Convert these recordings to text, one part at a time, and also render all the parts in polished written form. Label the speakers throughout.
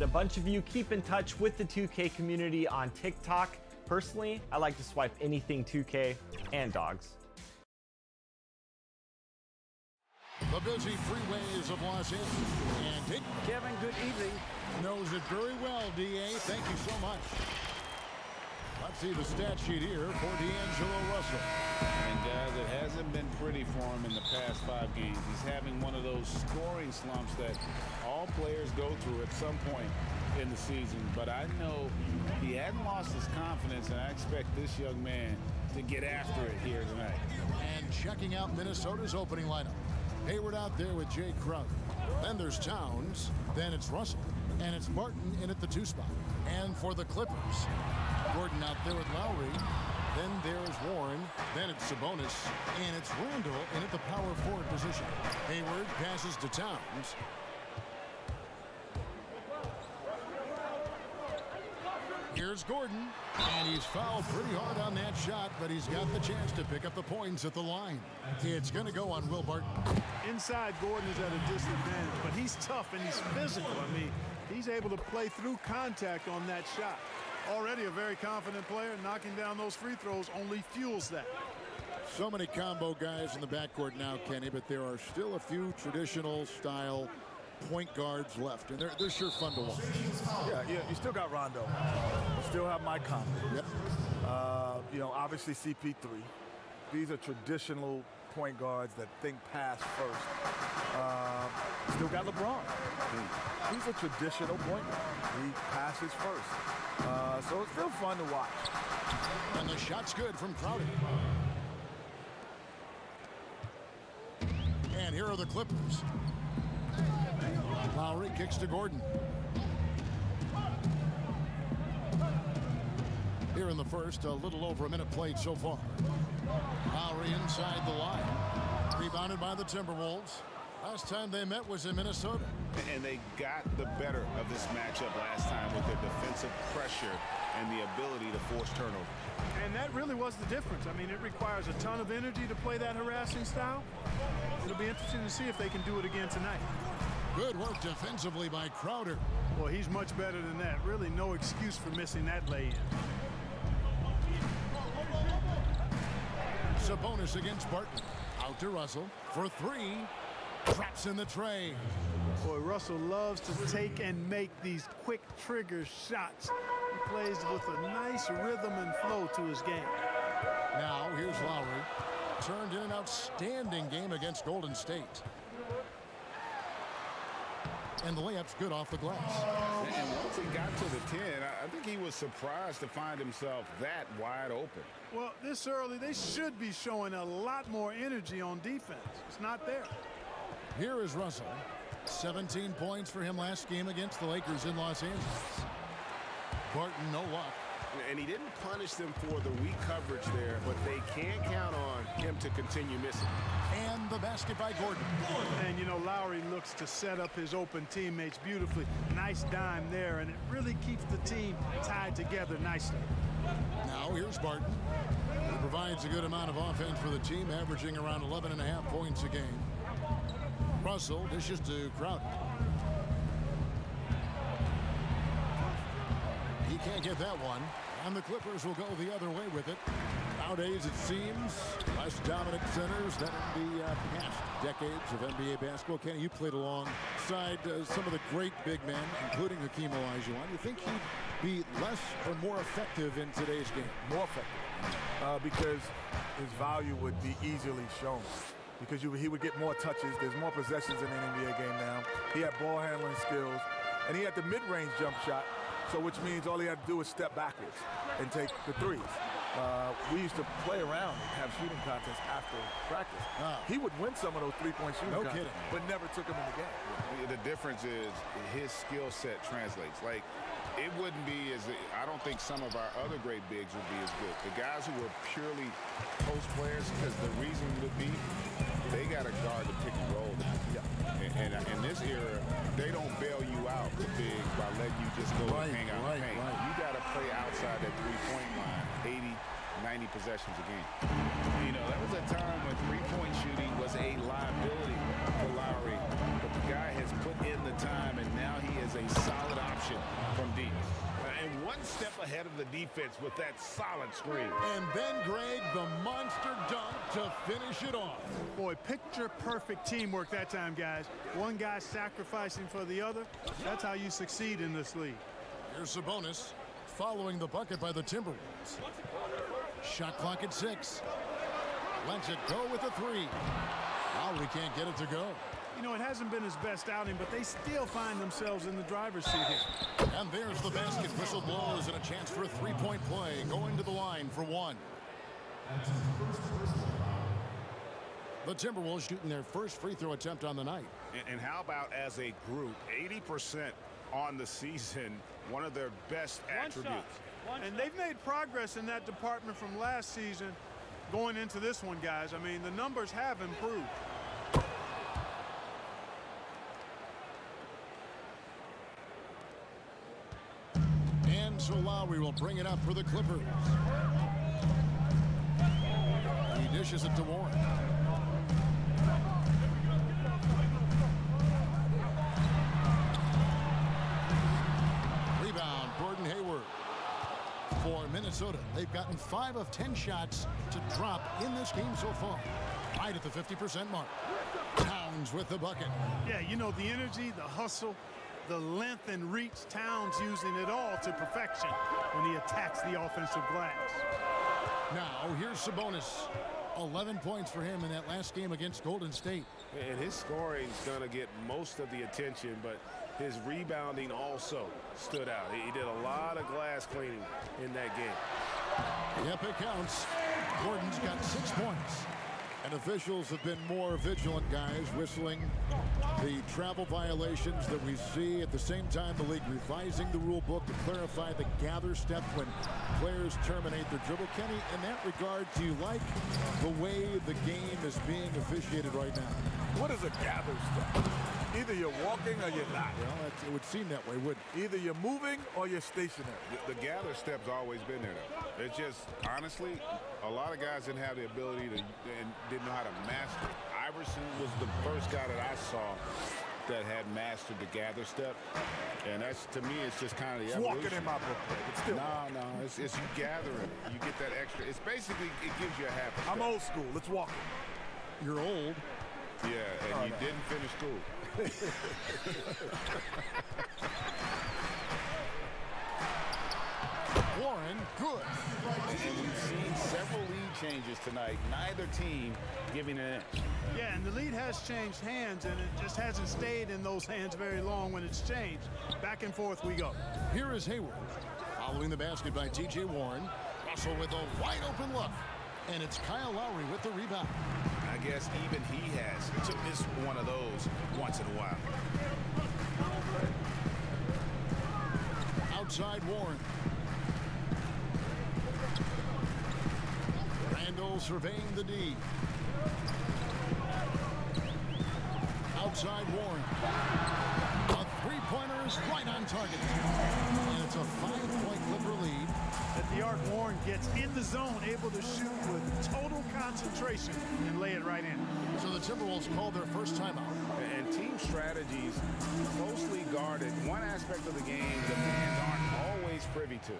Speaker 1: A bunch of you keep in touch with the 2K community on TikTok. Personally, I like to swipe anything 2K and dogs.
Speaker 2: The busy freeways of Los Angeles. And Dick
Speaker 3: Kevin, good evening.
Speaker 2: knows it very well, D.A. Thank you so much. Let's see the stat sheet here for D'Angelo Russell.
Speaker 4: And guys, it hasn't been pretty for him in the past 5 games. He's having one of those scoring slumps that all players go through at some point in the season. But I know he hadn't lost his confidence, and I expect this young man to get after it here tonight.
Speaker 2: And checking out Minnesota's opening lineup. Hayward out there with Jay Crowder. Then there's Towns. Then it's Russell. And it's Barton in at the 2 spot. And for the Clippers, Gordon out there with Lowry. Then there's Warren. Then it's Sabonis. And it's Randall in at the power forward position. Hayward passes to Towns. Here's Gordon. And he's fouled pretty hard on that shot, but he's got the chance to pick up the points at the line. It's going to go on Will Barton.
Speaker 5: Inside, Gordon is at a disadvantage, but he's tough and he's physical. I mean, he's able to play through contact on that shot. Already a very confident player, knocking down those free throws only fuels that.
Speaker 2: So many combo guys in the backcourt now, Kenny, but there are still a few traditional style point guards left, and they're sure fun to watch.
Speaker 6: Yeah, you still got Rondo. You still have Mike Conley.
Speaker 2: Yep.
Speaker 6: Obviously CP3. These are traditional point guards that think pass first. Still got LeBron. He's a traditional point guard. He passes first. So it's still fun to watch.
Speaker 2: And the shot's good from Crowder. And here are the Clippers. Lowry kicks to Gordon. Here in the first, a little over a minute played so far. Lowry inside the line. Rebounded by the Timberwolves. Last time they met was in Minnesota.
Speaker 4: And they got the better of this matchup last time with their defensive pressure and the ability to force turnover.
Speaker 5: And that really was the difference. I mean, it requires a ton of energy to play that harassing style. It'll be interesting to see if they can do it again tonight.
Speaker 2: Good work defensively by Crowder.
Speaker 5: Well, he's much better than that. Really no excuse for missing that lay-in.
Speaker 2: Sabonis against Barton. Out to Russell for 3. Traps in the tray.
Speaker 5: Boy, Russell loves to take and make these quick trigger shots. He plays with a nice rhythm and flow to his game.
Speaker 2: Now here's Lowry. Turned in an outstanding game against Golden State. And the layup's good off the glass.
Speaker 4: And once he got to the 10, I think he was surprised to find himself that wide open.
Speaker 5: Well, this early, they should be showing a lot more energy on defense. It's not there.
Speaker 2: Here is Russell. 17 points for him last game against the Lakers in Los Angeles. Barton, no luck.
Speaker 4: And he didn't punish them for the weak coverage there, but they can't count on him to continue missing.
Speaker 2: And the basket by Gordon.
Speaker 5: And, you know, Lowry looks to set up his open teammates beautifully. Nice dime there, and it really keeps the team tied together nicely.
Speaker 2: Now here's Barton. He provides a good amount of offense for the team, averaging around 11.5 points a game. Russell dishes to Crowder. He can't get that one. And the Clippers will go the other way with it. Nowadays, it seems, less dominant centers than in the past decades of NBA basketball. Kenny, you played alongside some of the great big men, including Hakeem Olajuwon. You think he'd be less or more effective in today's game?
Speaker 6: More effective. Because his value would be easily shown. Because he would get more touches. There's more possessions in an NBA game now. He had ball handling skills. And he had the mid-range jump shot. So which means all he had to do is step backwards and take the threes. We used to play around and have shooting contests after practice. He would win some of those three-point shooting contests, but never took them in the game.
Speaker 4: The difference is his skill set translates. Like, it wouldn't be as – I don't think some of our other great bigs would be as good. The guys who were purely post players, because the reason would be they got to guard the pick and roll. Yeah. And in this era, they don't bail you out, the big, by letting you just go and hang out and paint. You got to play outside that three-point line 80, 90 possessions a game. You know, that was a time when three-point shooting was a liability for Lowry. But the guy has put in the time, and now he is a solid option ahead of the defense with that solid screen.
Speaker 2: And then, Greg, the monster dunk to finish it off.
Speaker 5: Boy, picture-perfect teamwork that time, guys. One guy sacrificing for the other. That's how you succeed in this league.
Speaker 2: Here's Sabonis following the bucket by the Timberwolves. Shot clock at 6. Lets it go with a 3. Lowry can't get it to go.
Speaker 5: You know, it hasn't been his best outing, but they still find themselves in the driver's seat here.
Speaker 2: And there's the basket. Whistle blows and a chance for a three-point play. Going to the line for 1. The Timberwolves shooting their first free throw attempt on the night.
Speaker 4: And how about as a group, 80% on the season, one of their best attributes.
Speaker 5: And they've made progress in that department from last season going into this one, guys. I mean, the numbers have improved.
Speaker 2: And so Lowry will bring it up for the Clippers. He dishes it to Warren. Rebound, Gordon Hayward. For Minnesota, they've gotten 5 of 10 shots to drop in this game so far. Right at the 50% mark. Towns with the bucket.
Speaker 5: Yeah, you know, the energy, the hustle, the length and reach. Towns using it all to perfection when he attacks the offensive glass.
Speaker 2: Now, here's Sabonis. 11 points for him in that last game against Golden State.
Speaker 4: And his scoring is going to get most of the attention, but his rebounding also stood out. He did a lot of glass cleaning in that game.
Speaker 2: Yep, it counts. Gordon's got 6 points. And officials have been more vigilant, guys, whistling the travel violations that we see. At the same time, the league revising the rule book to clarify the gather step when players terminate their dribble. Kenny, in that regard, do you like the way the game is being officiated right now?
Speaker 6: What is a gather step? Either you're walking or you're not.
Speaker 2: Well, it would seem that way, wouldn't it?
Speaker 6: Either you're moving or you're stationary.
Speaker 4: The gather step's always been there, though. It's just, honestly, a lot of guys didn't have the ability to and didn't know how to master it. Iverson was the first guy that I saw that had mastered the gather step. And that's, to me, it's just kind of the evolution.
Speaker 6: Walking in my book, but still.
Speaker 4: No, it's you gathering. You get that extra. It's basically, it gives you a half a step.
Speaker 6: I'm old school. Let's walk it.
Speaker 2: You're old.
Speaker 4: Yeah, and you didn't finish school.
Speaker 2: Warren, good.
Speaker 4: And we've seen several lead changes tonight. Neither team giving an inch.
Speaker 5: Yeah, and the lead has changed hands, and it just hasn't stayed in those hands very long when it's changed. Back and forth we go.
Speaker 2: Here is Hayward. Following the basket by T.J. Warren. Russell with a wide open look. And it's Kyle Lowry with the rebound.
Speaker 4: I guess even he has to miss one of those once in a while.
Speaker 2: Outside Warren. Randall surveying the D. Outside Warren. A three-pointer is right on target. And it's a 5-point Clipper lead.
Speaker 5: At the arc, Warren gets in the zone, able to shoot with total concentration and lay it right in.
Speaker 2: So the Timberwolves call their first timeout.
Speaker 4: And team strategies closely guarded. One aspect of the game the fans aren't always privy to.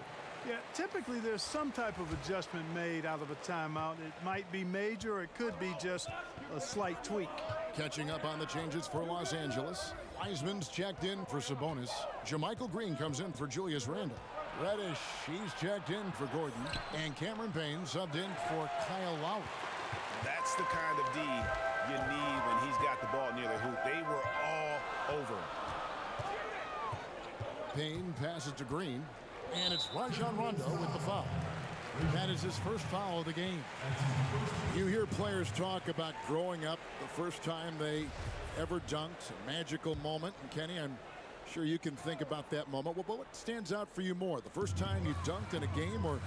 Speaker 5: Yeah, typically there's some type of adjustment made out of a timeout. It might be major, or it could be just a slight tweak.
Speaker 2: Catching up on the changes for Los Angeles. Wiseman's checked in for Sabonis. JaMychal Green comes in for Julius Randle. Reddish, he's checked in for Gordon. And Cameron Payne subbed in for Kyle Lowry.
Speaker 4: That's the kind of D you need when he's got the ball near the hoop. They were all over him.
Speaker 2: Payne passes to Green. And it's Rajon Rondo with the foul. That is his first foul of the game. You hear players talk about growing up the first time they ever dunked, a magical moment. And Kenny, I'm sure you can think about that moment. Well, what stands out for you more? The first time you dunked in a game, or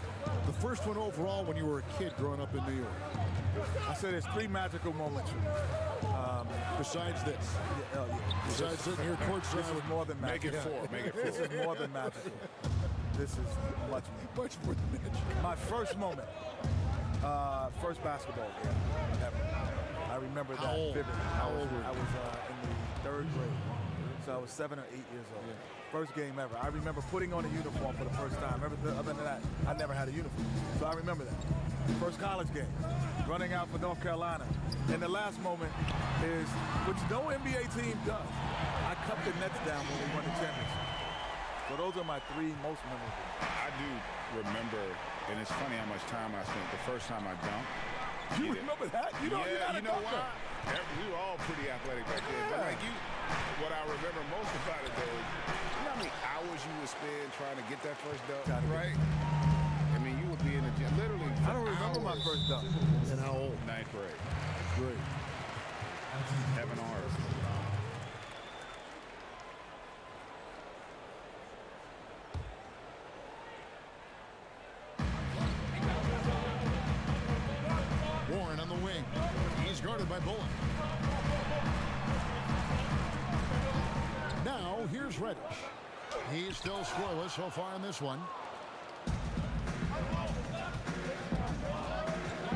Speaker 2: the first one overall when you were a kid growing up in New York?
Speaker 6: I said there's 3 magical moments.
Speaker 2: Besides this. Besides sitting here courtside.
Speaker 6: This is more than magical.
Speaker 4: Make it 4. Make it 4.
Speaker 6: This is more than magical. This is much
Speaker 2: more than magical.
Speaker 6: My first moment. First basketball game ever. I remember that vividly.
Speaker 2: How old were you?
Speaker 6: I was in the 3rd grade. So I was was 7 or 8 years old. First game ever. I remember putting on a uniform for the first time. Everything other than that, I never had a uniform. So I remember that. First college game, running out for North Carolina. And the last moment is, which no NBA team does, I cut the Nets down when we won the championship. So those are my 3 most memorable.
Speaker 4: I do remember, and it's funny how much time I spent the first time I dunked.
Speaker 6: You remember that? You know,
Speaker 4: yeah,
Speaker 6: you know why?
Speaker 4: We were all pretty athletic back then. But like you, what I remember most about it though, you know how many hours you would spend trying to get that first dunk, right? I mean, you would be in the gym literally.
Speaker 6: I don't remember my first dunk.
Speaker 2: And how old?
Speaker 4: 9th grade.
Speaker 2: Great.
Speaker 4: Heaven on earth.
Speaker 2: Warren on the wing. He's guarded by Bullock. Now, here's Reddish. He's still scoreless so far in this one.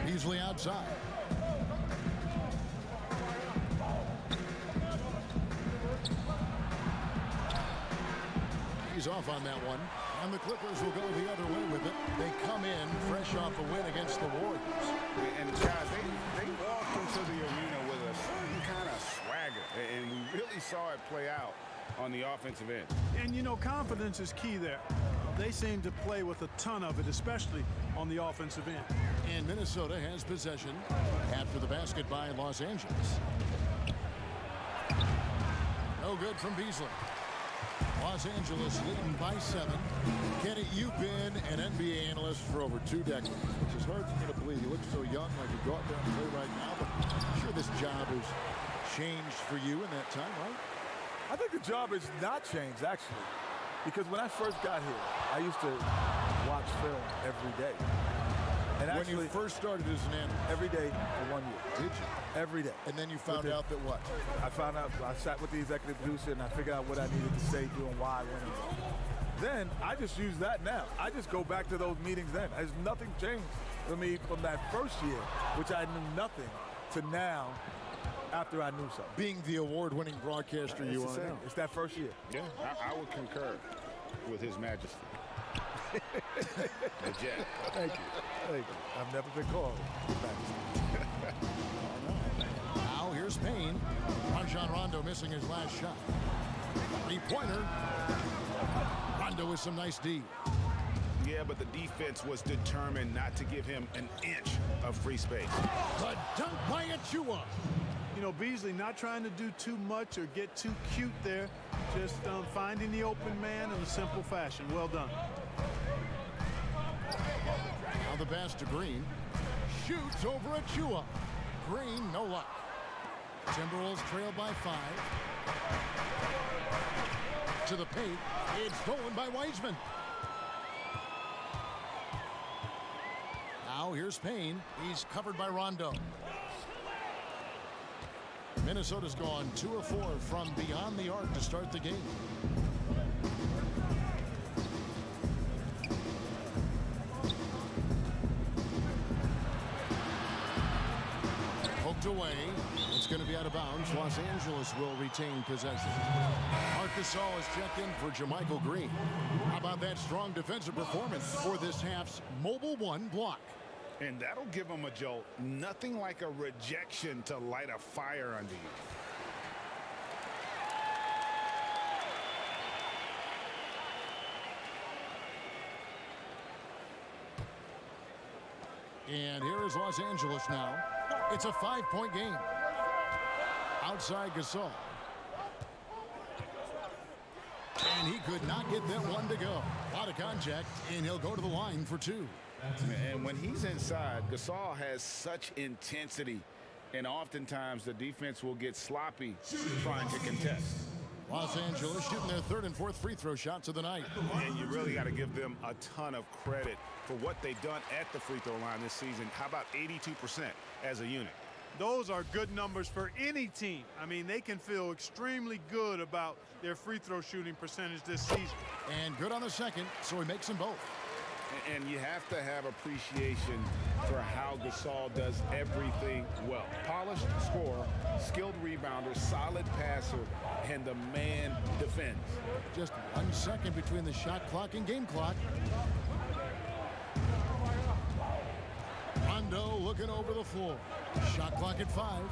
Speaker 2: Beasley outside. He's off on that one. And the Clippers will go the other way with it. They come in fresh off a win against the Warriors.
Speaker 4: And guys, they walked into the arena with a certain kind of swagger. And we really saw it play out on the offensive end.
Speaker 5: And, you know, confidence is key there. They seem to play with a ton of it, especially on the offensive end.
Speaker 2: And Minnesota has possession after the basket by Los Angeles. No good from Beasley. Los Angeles leading by 7. Kenny, you've been an NBA analyst for over 2 decades, which is hard for me to believe. You look so young, like you go out there and play right now, but I'm sure this job has changed for you in that time, right?
Speaker 6: I think the job has not changed, actually. Because when I first got here, I used to watch film every day. And
Speaker 2: When
Speaker 6: actually,
Speaker 2: you first started as an analyst,
Speaker 6: every day for 1 year.
Speaker 2: did you?
Speaker 6: Every day.
Speaker 2: And then you found out that what?
Speaker 6: I found out, I sat with the executive producer and I figured out what I needed to say, doing why, when, and why. Then I just use that now. I just go back to those meetings then. There's nothing changed for me from that first year, which I knew nothing, to now after I knew something.
Speaker 2: Being the award-winning broadcaster you are now.
Speaker 6: It's that first year.
Speaker 4: Yeah, I would concur with His Majesty. The Jet.
Speaker 6: Thank you. Thank you. I've never been called Majesty.
Speaker 2: Now here's Payne. Rajon Rondo missing his last shot. 3-pointer. Rondo with some nice D.
Speaker 4: Yeah, but the defense was determined not to give him an inch of free space.
Speaker 2: The dunk by Achua.
Speaker 5: You know, Beasley not trying to do too much or get too cute there. Just finding the open man in a simple fashion. Well done.
Speaker 2: Now the pass to Green. Shoots over Achua. Green, no luck. Timberwolves trail by 5. To the paint. It's stolen by Wiseman. Now here's Payne. He's covered by Rondo. Minnesota's gone 2 of 4 from beyond the arc to start the game. Poked away. It's going to be out of bounds. Los Angeles will retain possession. Marc Gasol is checked in for JaMychal Green. How about that strong defensive performance for this half's Mobile One block?
Speaker 4: And that'll give him a jolt. Nothing like a rejection to light a fire under you.
Speaker 2: And here is Los Angeles now. It's a 5-point game. Outside Gasol. And he could not get that one to go. A lot of contact, and he'll go to the line for 2.
Speaker 4: And when he's inside, Gasol has such intensity, and oftentimes the defense will get sloppy trying to contest.
Speaker 2: Los Angeles shooting their 3rd and 4th free throw shots of the night.
Speaker 4: And you really got to give them a ton of credit for what they've done at the free throw line this season. How about 82% as a unit?
Speaker 5: Those are good numbers for any team. I mean, they can feel extremely good about their free throw shooting percentage this season.
Speaker 2: And good on the second, so he makes them both.
Speaker 4: And you have to have appreciation for how Gasol does everything well. Polished scorer, skilled rebounder, solid passer, and the man defends.
Speaker 2: Just 1 second between the shot clock and game clock. Rondo looking over the floor. Shot clock at 5.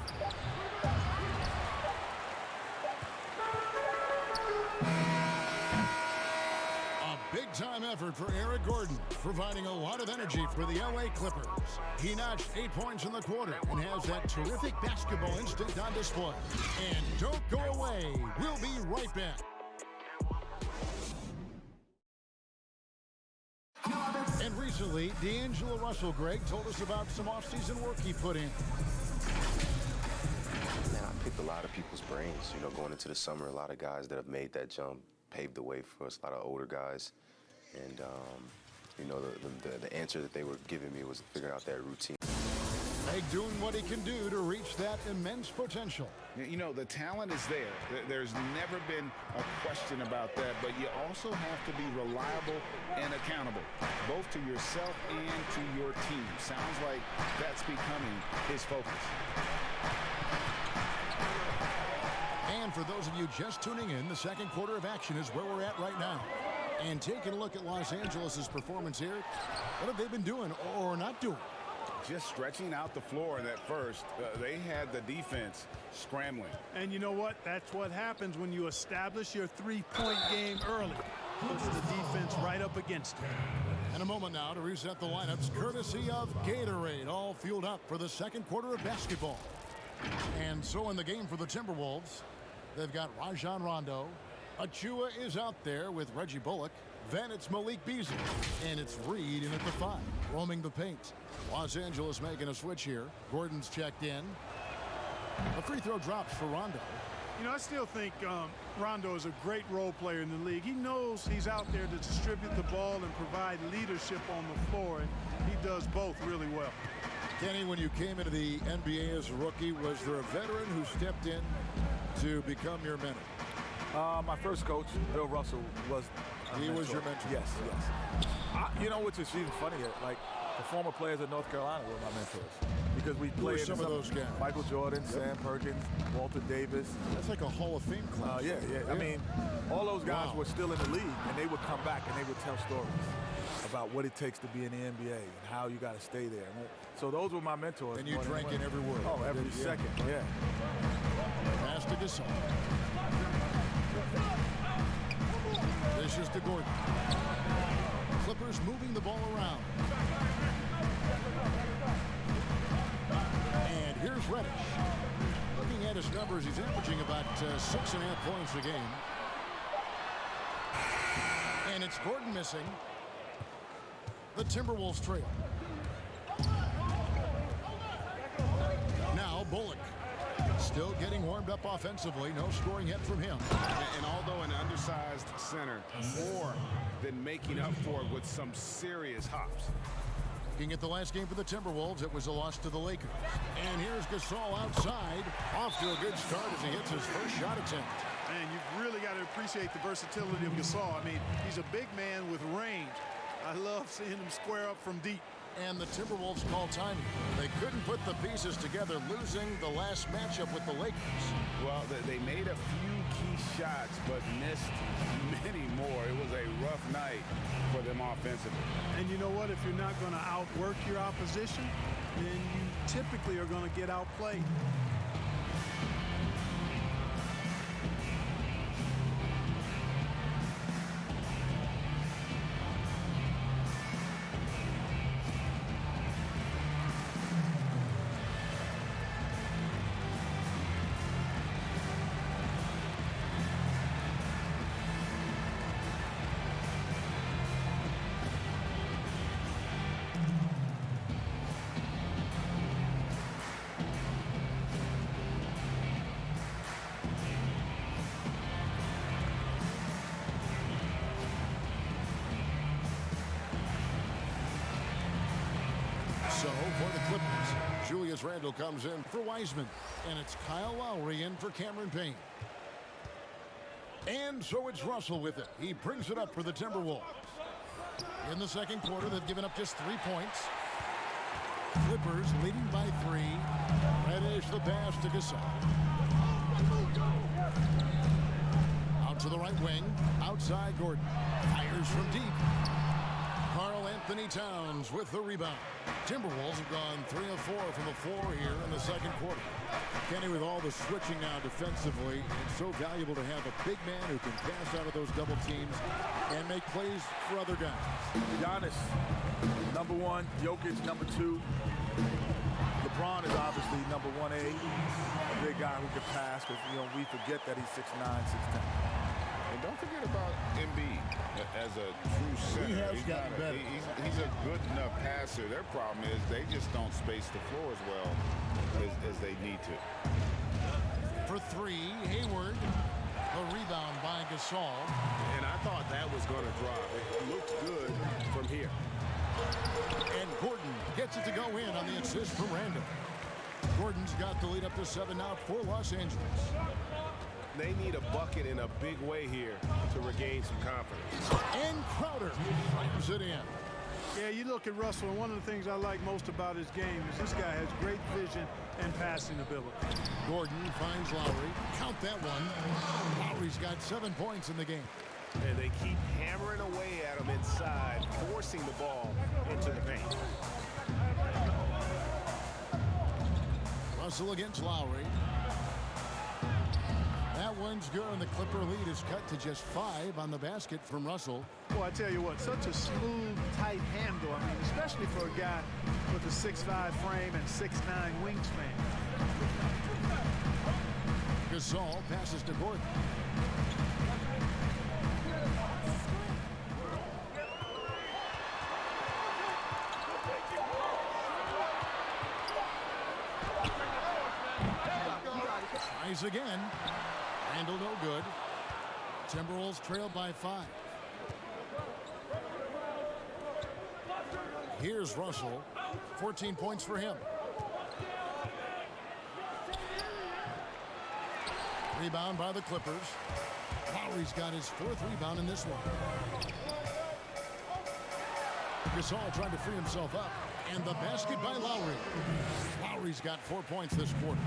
Speaker 2: A big-time effort for Eric Gordon, providing a lot of energy for the LA Clippers. He notched 8 points in the quarter and has that terrific basketball instinct on display. And don't go away. We'll be right back. And recently, D'Angelo Russell, Greg, told us about some offseason work he put in.
Speaker 3: Man, I picked a lot of people's brains. You know, going into the summer, a lot of guys that have made that jump, paved the way for us, a lot of older guys. And, you know, the answer that they were giving me was figuring out that routine.
Speaker 2: Meg doing what he can do to reach that immense potential.
Speaker 4: You know, the talent is there. There's never been a question about that, but you also have to be reliable and accountable, both to yourself and to your team. Sounds like that's becoming his focus.
Speaker 2: And for those of you just tuning in, the second quarter of action is where we're at right now. And taking a look at Los Angeles' performance here, what have they been doing or not doing?
Speaker 4: Just stretching out the floor in that first. They had the defense scrambling.
Speaker 5: And you know what? That's what happens when you establish your three-point game early. Puts the defense right up against it.
Speaker 2: And a moment now to reset the lineups, courtesy of Gatorade, all fueled up for the second quarter of basketball. And so in the game for the Timberwolves, they've got Rajon Rondo. Achua is out there with Reggie Bullock. Then it's Malik Beasley. And it's Reed in at the 5, roaming the paint. Los Angeles making a switch here. Gordon's checked in. A free throw drops for Rondo.
Speaker 5: You know, I still think Rondo is a great role player in the league. He knows he's out there to distribute the ball and provide leadership on the floor, and he does both really well.
Speaker 2: Kenny, when you came into the NBA as a rookie, was there a veteran who stepped in to become your mentor?
Speaker 6: My first coach, Bill Russell, was
Speaker 2: He was your mentor?
Speaker 6: Yes, yes. You know, which is even funnier, like the former players of North Carolina were my mentors. Because we
Speaker 2: Who were
Speaker 6: played
Speaker 2: some of those guys?
Speaker 6: Michael Jordan, Sam Perkins, Walter Davis.
Speaker 2: That's like a Hall of Fame class.
Speaker 6: Yeah. I mean, all those guys
Speaker 2: Wow.
Speaker 6: were still in the league, and they would come back and they would tell stories about what it takes to be in the NBA and how you got to stay there. So those were my mentors.
Speaker 2: And you drank in every word.
Speaker 6: Oh, every second, yeah.
Speaker 2: Pass to Gasol. This is to Gordon. Clippers moving the ball around. And here's Reddish. Looking at his numbers, he's averaging about 6.5 points a game. And it's Gordon missing. The Timberwolves trail. Now Bullock. Still getting warmed up offensively. No scoring yet from him.
Speaker 4: And although an undersized center, more than making up for it with some serious hops.
Speaker 2: Looking at the last game for the Timberwolves, it was a loss to the Lakers. And here's Gasol outside. Off to a good start as he hits his first shot attempt.
Speaker 5: Man, you've really got to appreciate the versatility of Gasol. I mean, he's a big man with range. I love seeing him square up from deep.
Speaker 2: And the Timberwolves call timing. They couldn't put the pieces together, losing the last matchup with the Lakers.
Speaker 4: Well, they made a few key shots, but missed many more. It was a rough night for them offensively.
Speaker 5: And you know what? If you're not going to outwork your opposition, then you typically are going to get outplayed.
Speaker 2: So for the Clippers, Julius Randle comes in for Wiseman. And it's Kyle Lowry in for Cameron Payne. And so it's Russell with it. He brings it up for the Timberwolves. In the second quarter, they've given up just 3 points. Clippers leading by 3. Reddish the pass to Gasol. Out to the right wing. Outside Gordon. Fires from deep. Karl Anthony Towns with the rebound. Timberwolves have gone 3 of 4 from the floor here in the second quarter. Kenny, with all the switching now defensively, it's so valuable to have a big man who can pass out of those double teams and make plays for other guys.
Speaker 6: Giannis, number 1. Jokic, number 2. LeBron is obviously number 1A, a big guy who can pass, because we forget that he's 6'9", 6'10".
Speaker 4: And don't forget about Embiid as a true center.
Speaker 2: He has gotten better.
Speaker 4: He's a good enough passer. Their problem is they just don't space the floor as well as they need to.
Speaker 2: For 3, Hayward. A rebound by Gasol.
Speaker 7: And I thought that was going to drop. It looked good from here.
Speaker 2: And Gordon gets it to go in on the assist from Randall. Gordon's got the lead up to 7 now for Los Angeles.
Speaker 7: They need a bucket in a big way here to regain some confidence.
Speaker 2: And Crowder slams it in.
Speaker 5: Yeah, you look at Russell, and one of the things I like most about his game is this guy has great vision and passing ability.
Speaker 2: Gordon finds Lowry. Count that one. Lowry's got 7 points in the game.
Speaker 7: And they keep hammering away at him inside, forcing the ball into the paint.
Speaker 2: Russell against Lowry. That one's good, and the Clipper lead is cut to just 5 on the basket from Russell.
Speaker 5: Well, I tell you what, such a smooth, tight handle. I mean, especially for a guy with a 6'5" frame and 6'9" wingspan.
Speaker 2: Gasol passes to Gordon. Tries again. Randall no good. Timberwolves trail by 5. Here's Russell. 14 points for him. Rebound by the Clippers. Lowry's got his 4th rebound in this one. Gasol trying to free himself up. And the basket by Lowry. Lowry's got 4 points this quarter.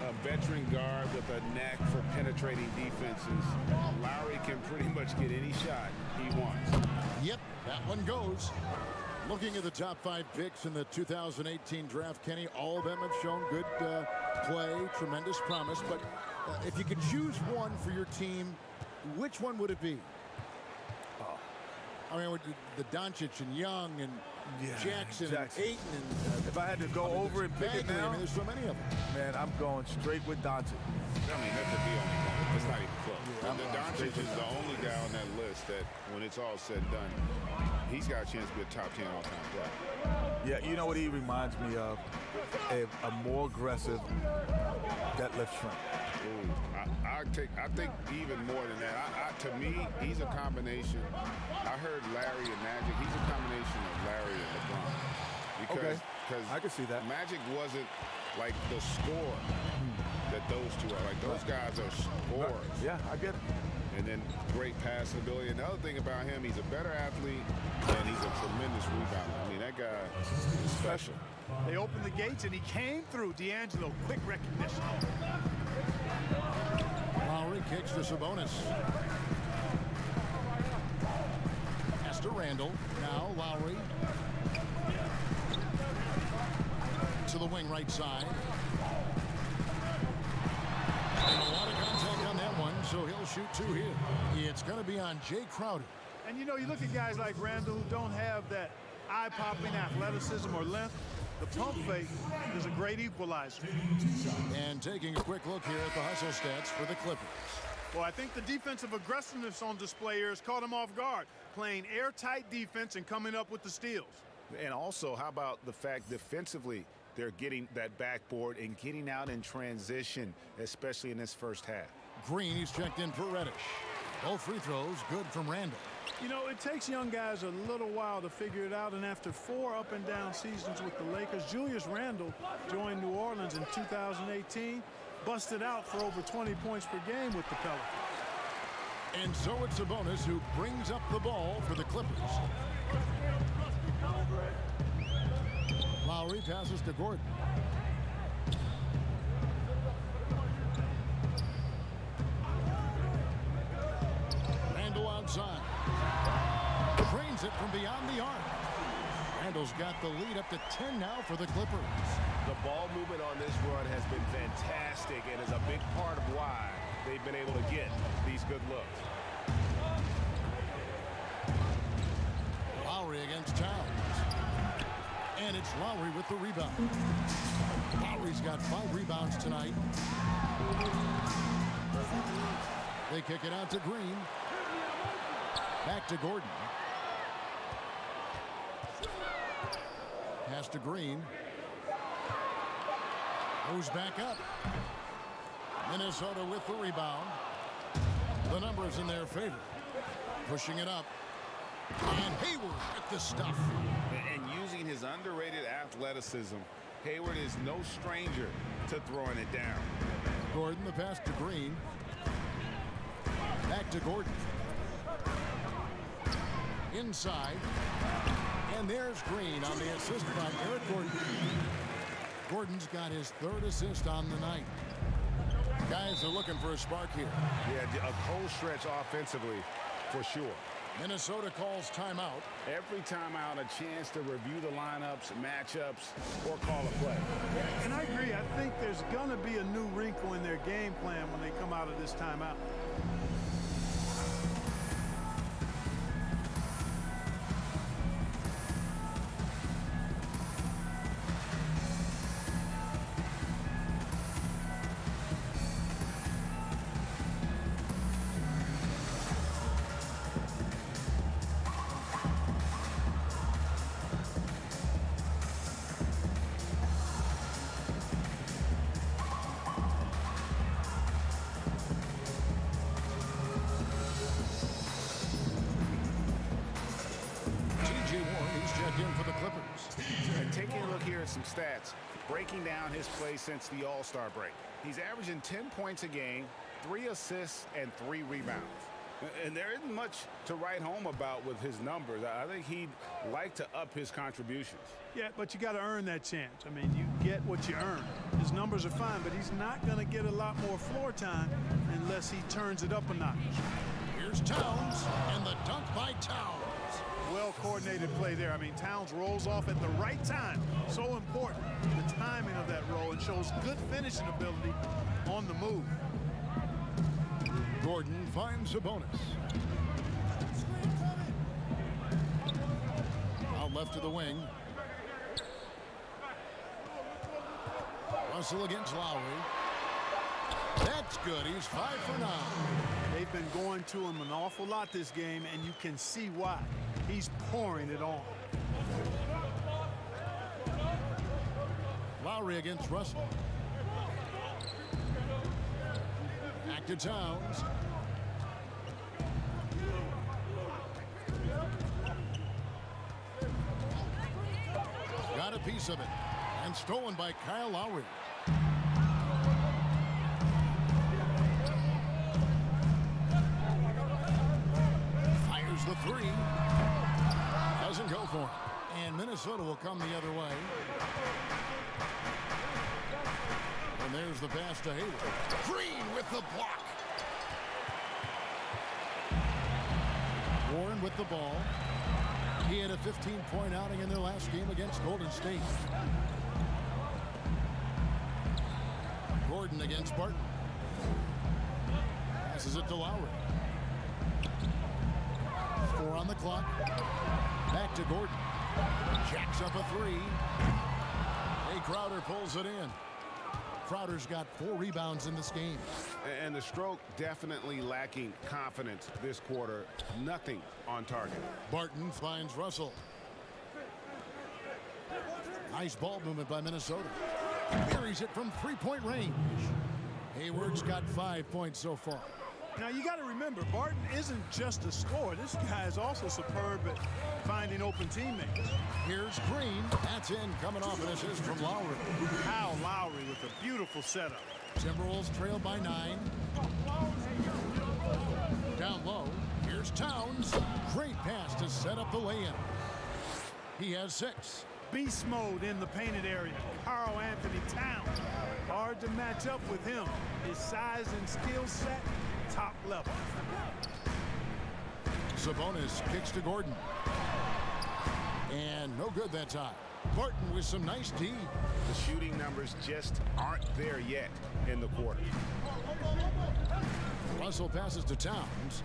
Speaker 4: A veteran guard with a knack for penetrating defenses. Lowry can pretty much get any shot he wants.
Speaker 2: Yep, that one goes. Looking at the top 5 picks in the 2018 draft, Kenny, all of them have shown good play, tremendous promise. But if you could choose one for your team, which one would it be? I mean, the Doncic and Young and Jackson and Ayton. And,
Speaker 6: if I had to go over and pick it now,
Speaker 2: I mean, there's so many of them.
Speaker 6: Man, I'm going straight with Doncic.
Speaker 4: I mean, that's the only one. It's not even close. Doncic is the only guy on that list that, when it's all said and done, he's got a chance to be a top 10 all-time player.
Speaker 6: Yeah, you know what he reminds me of? A more aggressive deadlift shrimp.
Speaker 4: Ooh, I think even more than that. To me, he's a combination. I heard Larry and Magic. He's a combination of Larry and LeBron. Because
Speaker 6: I can see that.
Speaker 4: Magic wasn't like the scorer that those two are. Like, those guys are scorers.
Speaker 6: Yeah, I get it.
Speaker 4: And then great passing ability. And the other thing about him, he's a better athlete, and he's a tremendous rebounder. I mean, that guy is special.
Speaker 5: They opened the gates, and he came through. D'Angelo, quick recognition.
Speaker 2: Lowry kicks to Sabonis. Pass to Randall. Now Lowry. To the wing right side. And a lot of contact on that one, so he'll shoot 2 here. It's going to be on Jay Crowder.
Speaker 5: And, you know, you look at guys like Randall who don't have that eye-popping athleticism or length. The pump fake is a great equalizer.
Speaker 2: And taking a quick look here at the hustle stats for the Clippers.
Speaker 5: Well, I think the defensive aggressiveness on display here has caught him off guard, playing airtight defense and coming up with the steals.
Speaker 7: And also, how about the fact defensively, they're getting that backboard and getting out in transition, especially in this first half.
Speaker 2: Green, he's checked in for Reddish. Both free throws good from Randall.
Speaker 5: You know, it takes young guys a little while to figure it out, and after 4 up-and-down seasons with the Lakers, Julius Randle joined New Orleans in 2018, busted out for over 20 points per game with the Pelicans.
Speaker 2: And so it's Sabonis who brings up the ball for the Clippers. Lowry passes to Gordon. Randall outside. Drains it from beyond the arc. Randall's got the lead up to 10 now for the Clippers.
Speaker 7: The ball movement on this run has been fantastic and is a big part of why they've been able to get these good looks.
Speaker 2: Lowry against Towns. And it's Lowry with the rebound. Lowry's got 5 rebounds tonight. They kick it out to Green. Back to Gordon. Pass to Green. Goes back up. Minnesota with the rebound. The numbers in their favor. Pushing it up. And Hayward with the stuff.
Speaker 4: And using his underrated athleticism, Hayward is no stranger to throwing it down.
Speaker 2: Gordon, the pass to Green. Back to Gordon. Inside. And there's Green on the assist by Eric Gordon. Gordon's got his 3rd assist on the night. Guys are looking for a spark here.
Speaker 4: Yeah, a cold stretch offensively for sure.
Speaker 2: Minnesota calls timeout.
Speaker 4: Every timeout, a chance to review the lineups, matchups, or call a play.
Speaker 5: And I agree. I think there's going to be a new wrinkle in their game plan when they come out of this timeout.
Speaker 4: Some stats breaking down his play since the All-Star break. He's averaging 10 points a game, 3 assists, and 3 rebounds. And there isn't much to write home about with his numbers. I think he'd like to up his contributions.
Speaker 5: Yeah, but you got to earn that chance. I mean, you get what you earn. His numbers are fine, but he's not going to get a lot more floor time unless he turns it up a notch.
Speaker 2: Here's Towns, and the dunk by Towns.
Speaker 5: Well-coordinated play there. I mean, Towns rolls off at the right time. So important, the timing of that roll, and shows good finishing ability on the move.
Speaker 2: Gordon finds a bonus. Out left to the wing. Russell against Lowry. That's good. He's 5 for 9.
Speaker 5: They've been going to him an awful lot this game, and you can see why. He's pouring it on.
Speaker 2: Lowry against Russell. Back to Towns. Got a piece of it. And stolen by Kyle Lowry. Fires the 3. Doesn't go for it. And Minnesota will come the other way. And there's the pass to Hayward. Green with the block. Warren with the ball. He had a 15-point outing in their last game against Golden State. Gordon against Barton. Passes it to Lowry. 4 on the clock. Back to Gordon. Jacks up a 3. Jay Crowder pulls it in. Crowder's got 4 rebounds in this game.
Speaker 4: And the stroke definitely lacking confidence this quarter. Nothing on target.
Speaker 2: Barton finds Russell. Nice ball movement by Minnesota. Buries it from 3-point range. Hayward's got 5 points so far.
Speaker 5: Now, you got to remember, Barton isn't just a scorer. This guy is also superb at finding open teammates.
Speaker 2: Here's Green. That's in, coming off an assist from Lowry.
Speaker 5: Kyle Lowry with a beautiful setup.
Speaker 2: Timberwolves trail by 9. Down low. Here's Towns. Great pass to set up the lay-in. He has 6.
Speaker 5: Beast mode in the painted area. Karl Anthony Towns. Hard to match up with him. His size and skill set, top level.
Speaker 2: Sabonis kicks to Gordon. And no good that time. Barton with some nice D.
Speaker 4: The shooting numbers just aren't there yet in the quarter.
Speaker 2: Russell passes to Towns.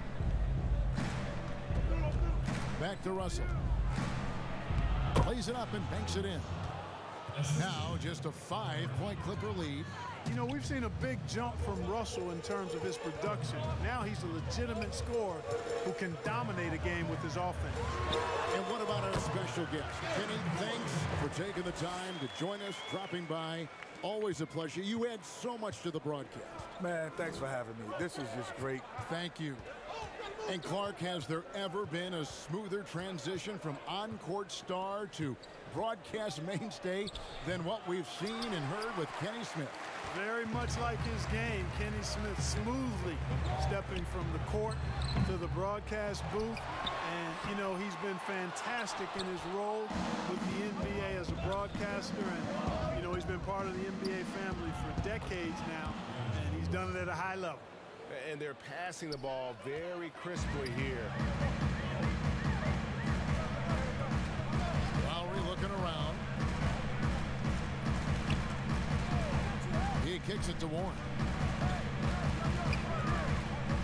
Speaker 2: Back to Russell. Plays it up and banks it in. Now just a 5-point Clipper lead.
Speaker 5: You know, we've seen a big jump from Russell in terms of his production. Now he's a legitimate scorer who can dominate a game with his offense.
Speaker 2: And what about our special guest? Kenny, thanks for taking the time to join us, dropping by. Always a pleasure. You add so much to the broadcast.
Speaker 6: Man, thanks for having me. This is just great.
Speaker 2: Thank you. And Clark, has there ever been a smoother transition from on-court star to broadcast mainstay than what we've seen and heard with Kenny Smith?
Speaker 5: Very much like his game, Kenny Smith smoothly stepping from the court to the broadcast booth. And, you know, he's been fantastic in his role with the NBA as a broadcaster. And, you know, he's been part of the NBA family for decades now. And he's done it at a high level.
Speaker 4: And they're passing the ball very crisply here.
Speaker 2: Lowry looking around. He kicks it to Warren.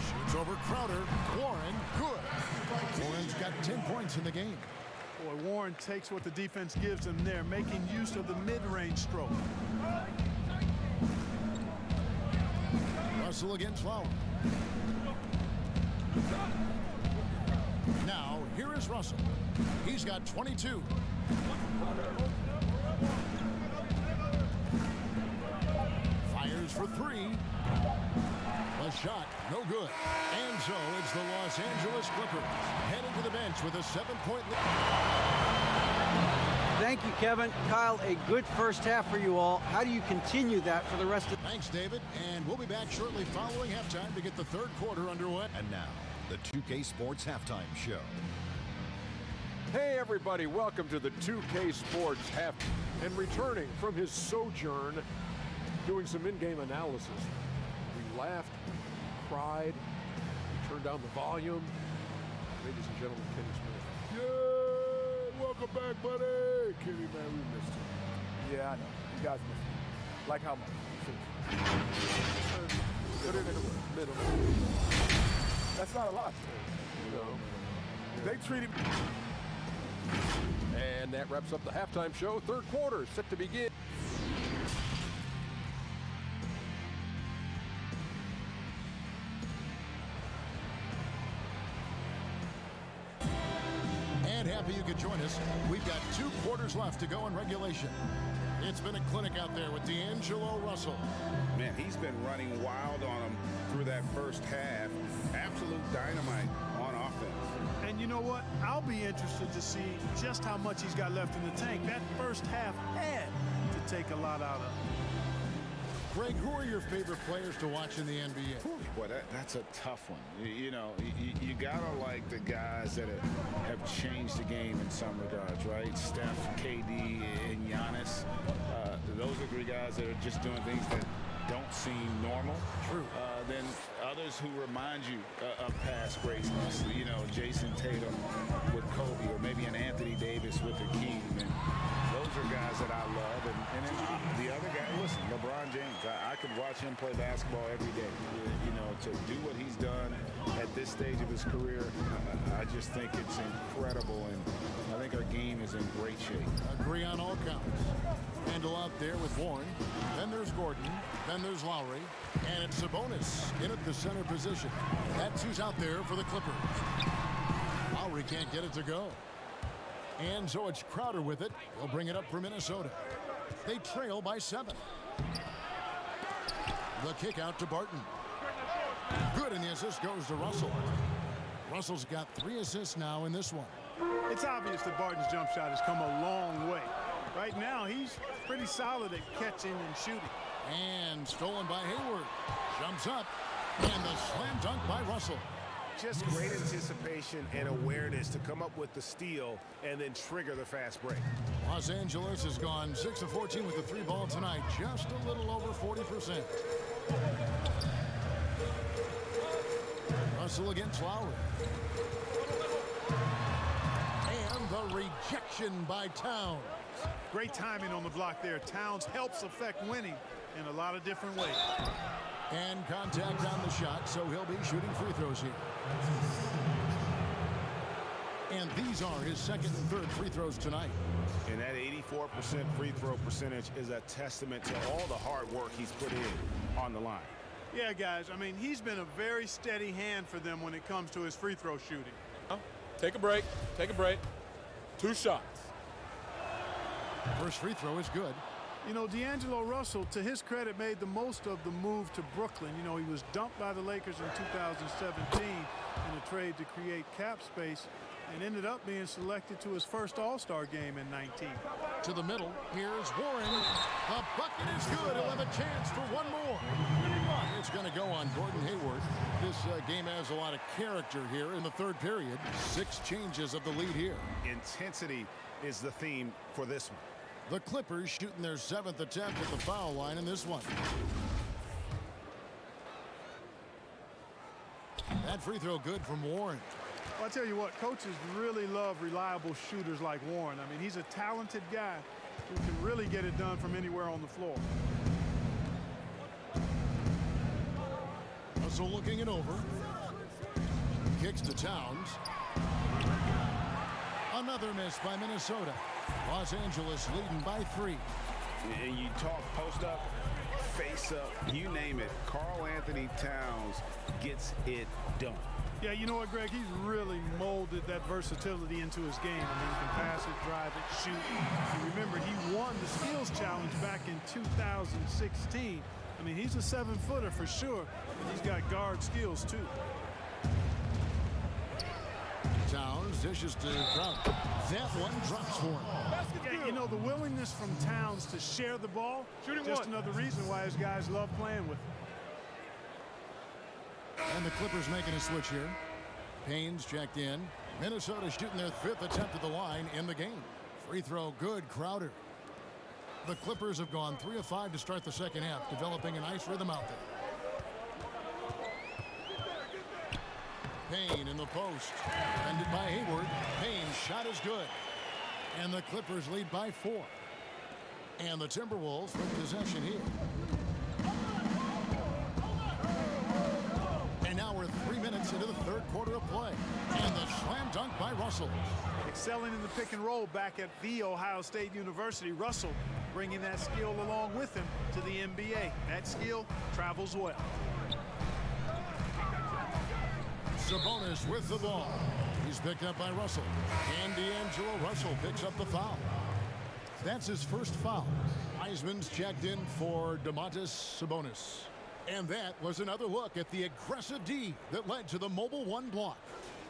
Speaker 2: Shoots over Crowder. Warren, good. Warren's got 10 points in the game.
Speaker 5: Boy, Warren takes what the defense gives him there, making use of the mid-range stroke.
Speaker 2: Russell against Lowry. Now, here is Russell. He's got 22. Fires for three. A shot, no good. And so it's the Los Angeles Clippers heading to the bench with a 7-point lead.
Speaker 8: Thank you, Kevin. Kyle, a good first half for you all. How do you continue that for the rest of...
Speaker 2: Thanks, David. And we'll be back shortly following halftime to get the third quarter underway.
Speaker 9: And now, the 2K Sports Halftime Show.
Speaker 10: Hey, everybody. Welcome to the 2K Sports Half. And returning from his sojourn, doing some in-game analysis. We laughed, cried, we turned down the volume. Ladies and gentlemen, Kenny Smith.
Speaker 6: Yeah, welcome back, buddy. Kenny, man, we missed you. Yeah, I know. You guys missed me. Like how much? Put it in the middle. That's not a lot.
Speaker 10: You know.
Speaker 6: They treated me.
Speaker 10: And that wraps up the halftime show. Third quarter set to begin.
Speaker 2: And happy you could join us. We've got 2 quarters left to go in regulation. It's been a clinic out there with D'Angelo Russell.
Speaker 4: Man, he's been running wild on them through that first half. Absolute dynamite on offense.
Speaker 5: And you know what? I'll be interested to see just how much he's got left in the tank. That first half had to take a lot out of him.
Speaker 2: Greg, who are your favorite players to watch in the NBA?
Speaker 4: Boy, that's a tough one. You know, you gotta like the guys that have changed the game in some regards, right? Steph, KD, and Giannis. Those are 3 guys that are just doing things that don't seem normal.
Speaker 2: True.
Speaker 4: Then others who remind you of past greatness. You know, Jason Tatum with Kobe, or maybe an Anthony Davis with Hakeem. And those are guys that I love. And then the other guy, listen, LeBron James. I could watch him play basketball every day. You know, to do what he's done at this stage of his career, I just think it's incredible. And I think our game is in great shape.
Speaker 2: Agree on all counts. Handle out there with Warren. Then there's Gordon. Then there's Lowry. And it's Sabonis in at the center position. That's who's out there for the Clippers. Lowry can't get it to go. And so it's Crowder with it. He'll bring it up for Minnesota. They trail by 7. The kick out to Barton. Good, and the assist goes to Russell. Russell's got 3 assists now in this one.
Speaker 5: It's obvious that Barton's jump shot has come a long way. Right now, he's pretty solid at catching and shooting.
Speaker 2: And stolen by Hayward. Jumps up. And the slam dunk by Russell.
Speaker 7: Just great anticipation and awareness to come up with the steal and then trigger the fast break.
Speaker 2: Los Angeles has gone 6 of 14 with the 3 ball tonight, just a little over 40%. Russell against Lowry. And the rejection by Towns.
Speaker 5: Great timing on the block there. Towns helps affect winning in a lot of different ways.
Speaker 2: And contact on the shot, so he'll be shooting free throws here. And these are his second and third free throws tonight.
Speaker 7: And that 84% free throw percentage is a testament to all the hard work he's put in on the line.
Speaker 5: Yeah, guys, I mean, he's been a very steady hand for them when it comes to his free throw shooting.
Speaker 10: Take a break. Take a break. 2 shots.
Speaker 2: First free throw is good.
Speaker 5: You know, D'Angelo Russell, to his credit, made the most of the move to Brooklyn. You know, he was dumped by the Lakers in 2017 in a trade to create cap space and ended up being selected to his first All-Star game in 19.
Speaker 2: To the middle, here's Warren. The bucket is good. He'll have a chance for one more. It's going to go on Gordon Hayward. This game has a lot of character here in the third period. 6 changes of the lead here.
Speaker 7: Intensity is the theme for this one.
Speaker 2: The Clippers shooting their 7th attempt at the foul line in this one. That free throw good from Warren.
Speaker 5: Well, I tell you what, coaches really love reliable shooters like Warren. I mean, he's a talented guy who can really get it done from anywhere on the floor.
Speaker 2: Russell looking it over. Kicks to Towns. Another miss by Minnesota. Los Angeles leading by 3.
Speaker 4: And you talk post up, face up, you name it. Karl Anthony Towns gets it done.
Speaker 5: Yeah, you know what, Greg? He's really molded that versatility into his game. I mean, he can pass it, drive it, shoot. And remember, he won the skills challenge back in 2016. I mean, he's a 7-footer for sure, and he's got guard skills, too.
Speaker 2: Towns dishes to Crowder. That one drops for him.
Speaker 5: Yeah, you know, the willingness from Towns to share the ball, just another reason why his guys love playing with him.
Speaker 2: And the Clippers making a switch here. Payne's checked in. Minnesota shooting their 5th attempt at the line in the game. Free throw good, Crowder. The Clippers have gone 3 of 5 to start the second half, developing a nice rhythm out there. Payne in the post. Defended by Hayward. Payne's shot is good. And the Clippers lead by 4. And the Timberwolves with possession here. And now we're 3 minutes into the third quarter of play. And the slam dunk by Russell.
Speaker 5: Excelling in the pick and roll back at The Ohio State University. Russell bringing that skill along with him to the NBA. That skill travels well.
Speaker 2: Sabonis with the ball. He's picked up by Russell. And D'Angelo Russell picks up the foul. That's his first foul. Heisman's checked in for Domantas Sabonis. And that was another look at the aggressive D that led to the Mobile One block.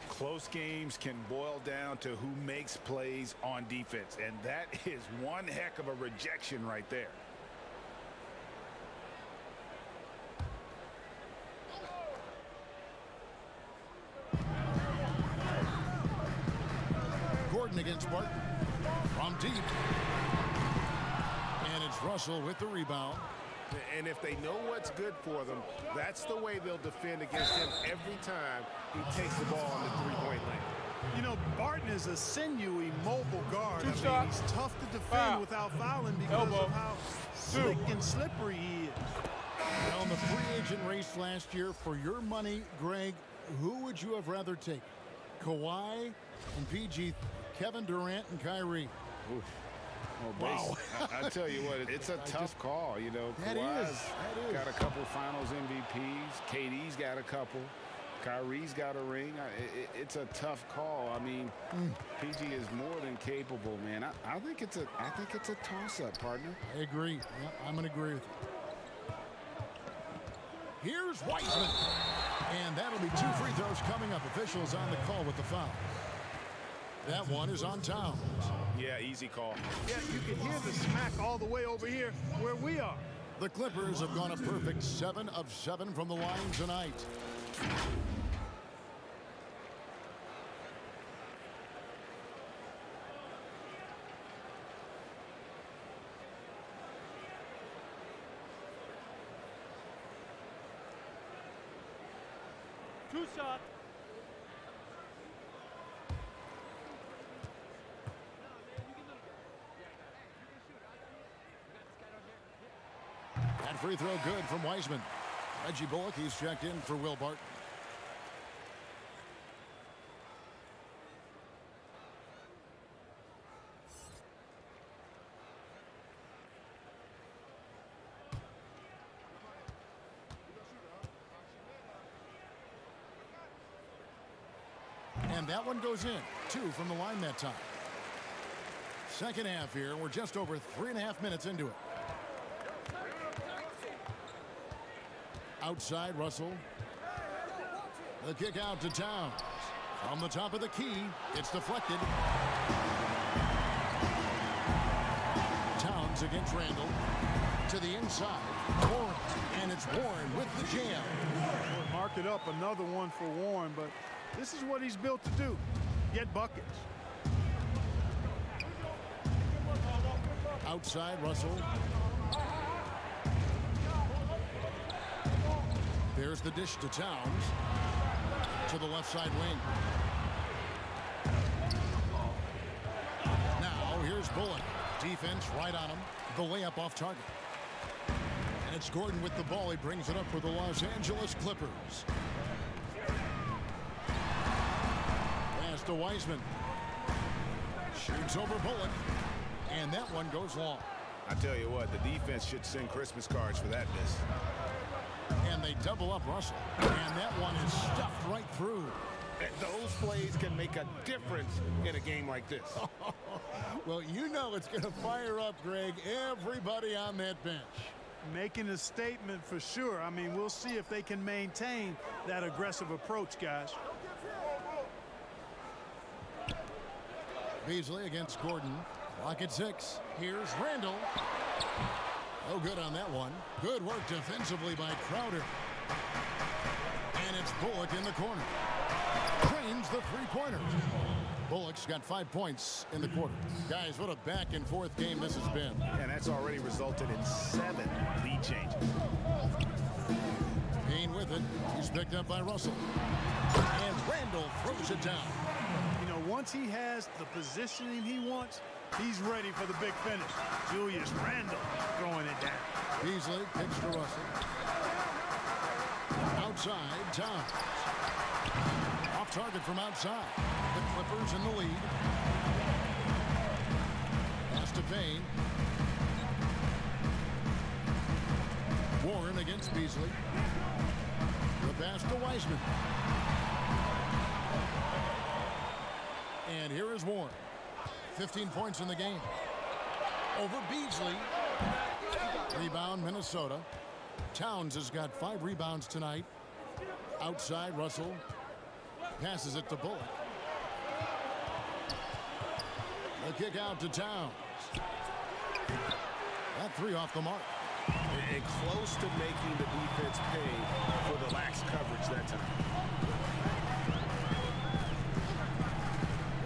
Speaker 7: Close games can boil down to who makes plays on defense, and that is one heck of a rejection right there.
Speaker 2: Gordon against Barton. From deep. And it's Russell with the rebound.
Speaker 7: And if they know what's good for them, that's the way they'll defend against him every time he takes the ball in the three-point lane.
Speaker 5: You know, Barton is a sinewy, mobile guard. He's tough to defend without fouling because of how slick and slippery he is.
Speaker 2: Well, in the free agent race last year, for your money, Greg, who would you have rather taken? Kawhi and PG, Kevin Durant and Kyrie.
Speaker 7: Oof. Wow. I tell you what, it's a tough call. You know, Kawhi's got a couple finals MVPs. KD's got a couple. Kyrie's got a ring. It's a tough call. I mean, PG is more than capable, man. I think it's a toss-up, partner.
Speaker 2: I agree. Yep, I'm going to agree with you. Here's Wiseman. And that'll be 2 free throws coming up. Officials on the call with the foul. That one is on Towns.
Speaker 7: Yeah, easy call.
Speaker 5: Yeah, you can hear the smack all the way over here where we are.
Speaker 2: The Clippers have gone a perfect 7 of 7 from the line tonight.
Speaker 11: 2 shots.
Speaker 2: That free throw good from Wiseman. Reggie Bullock, he's checked in for Will Barton. And that one goes in. 2 from the line that time. Second half here. We're just over 3.5 minutes into it. Outside, Russell. The kick out to Towns. From the top of the key, it's deflected. Towns against Randall. To the inside. Warren. And it's Warren with the jam.
Speaker 5: Mark it up, another one for Warren, but this is what he's built to do. Get buckets.
Speaker 2: Outside, Russell. There's the dish to Towns. To the left side wing. Now, here's Bullock. Defense right on him. The layup off target. And it's Gordon with the ball. He brings it up for the Los Angeles Clippers. Pass to Wiseman. Shoots over Bullock. And that one goes long.
Speaker 4: I tell you what, the defense should send Christmas cards for that miss.
Speaker 2: And they double up Russell. And that one is stuffed right through.
Speaker 4: Those plays can make a difference in a game like this.
Speaker 2: Well, you know it's going to fire up, Greg, everybody on that bench.
Speaker 5: Making a statement for sure. I mean, we'll see if they can maintain that aggressive approach, guys.
Speaker 2: Beasley against Gordon. Clock at 6. Here's Randall. Oh, good on that one. Good work defensively by Crowder. And it's Bullock in the corner. Trains the three-pointer. Bullock's got 5 points in the quarter. Guys, what a back-and-forth game this has been.
Speaker 4: And that's already resulted in 7 lead changes.
Speaker 2: Payne with it. He's picked up by Russell. And Randall throws it down.
Speaker 5: You know, once he has the positioning he wants, he's ready for the big finish. Julius Randle throwing it down.
Speaker 2: Beasley picks to Russell. Outside, Towns. Off target from outside. The Clippers in the lead. Pass to Payne. Warren against Beasley. The pass to Wiseman. And here is Warren. 15 points in the game. Over Beasley. Rebound, Minnesota. Towns has got 5 rebounds tonight. Outside, Russell. Passes it to Bullock. The kick out to Towns. That 3 off the mark.
Speaker 4: And close to making the defense pay for the lax coverage that time.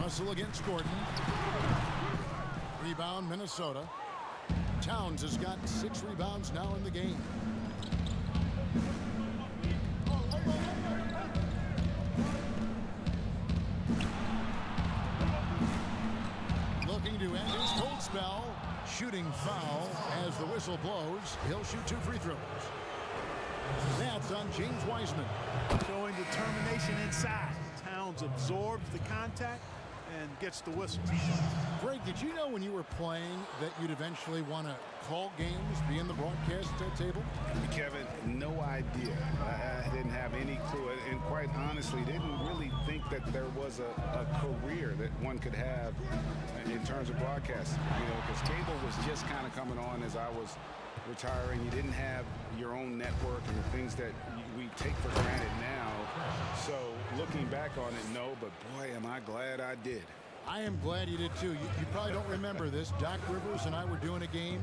Speaker 2: Russell against Gordon. Rebound, Minnesota. Towns has got 6 rebounds now in the game. Looking to end his cold spell. Shooting foul as the whistle blows. He'll shoot 2 free throws. That's on James Wiseman.
Speaker 5: Showing determination inside. Towns absorbs the contact and gets the whistle.
Speaker 2: Greg, did you know when you were playing that you'd eventually want to call games, be in the broadcast table?
Speaker 4: Kevin, no idea. I didn't have any clue. And quite honestly, didn't really think that there was a career that one could have in terms of broadcasting. You know, because cable was just kind of coming on as I was retiring. You didn't have your own network and the things that we take for granted now. So looking back on it, no, but boy, am I glad I did.
Speaker 2: I am glad you did too. You probably don't remember this. Doc Rivers and I were doing a game.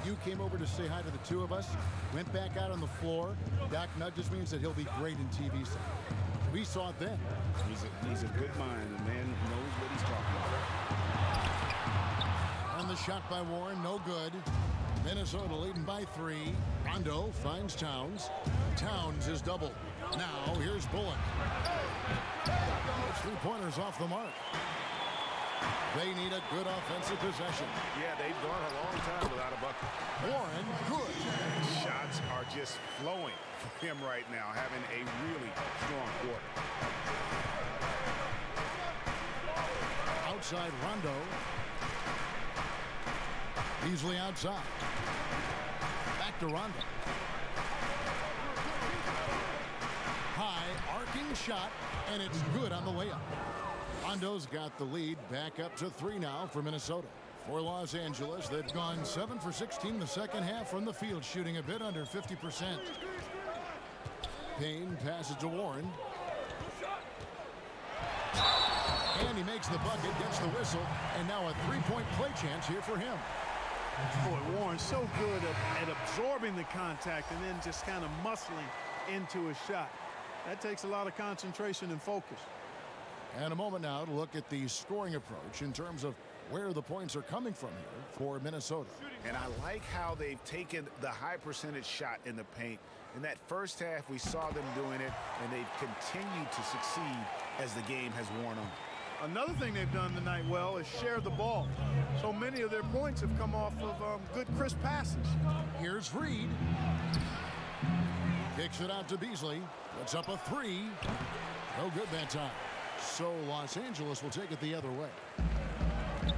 Speaker 2: You came over to say hi to the 2 of us, went back out on the floor. Doc nudges me and said he'll be great in TV. We saw it then.
Speaker 4: He's a good mind. The man knows what he's talking about.
Speaker 2: On the shot by Warren, no good. Minnesota leading by 3. Rondo finds Towns. Towns is doubled. Now here's Bullock. Those 3-pointers off the mark. They need a good offensive possession.
Speaker 7: Yeah, they've gone a long time without a bucket.
Speaker 2: Warren, good.
Speaker 7: Shots are just flowing for him right now, having a really strong quarter.
Speaker 2: Outside Rondo. Beasley outside. Back to Rondo. High arcing shot, and it's good on the layup. Rondo's got the lead back up to 3 now for Minnesota. For Los Angeles, they've gone 7 for 16 the second half from the field, shooting a bit under 50%. Payne passes to Warren. And he makes the bucket, gets the whistle, and now a 3-point play chance here for him.
Speaker 5: Boy, Warren's so good at absorbing the contact and then just kind of muscling into his shot. That takes a lot of concentration and focus.
Speaker 2: And a moment now to look at the scoring approach in terms of where the points are coming from here for Minnesota.
Speaker 7: And I like how they've taken the high percentage shot in the paint. In that first half, we saw them doing it, and they've continued to succeed as the game has worn on.
Speaker 5: Another thing they've done tonight well is share the ball. So many of their points have come off of good, crisp passes.
Speaker 2: Here's Reed. Kicks it out to Beasley. Puts up a 3. No good that time. So Los Angeles will take it the other way.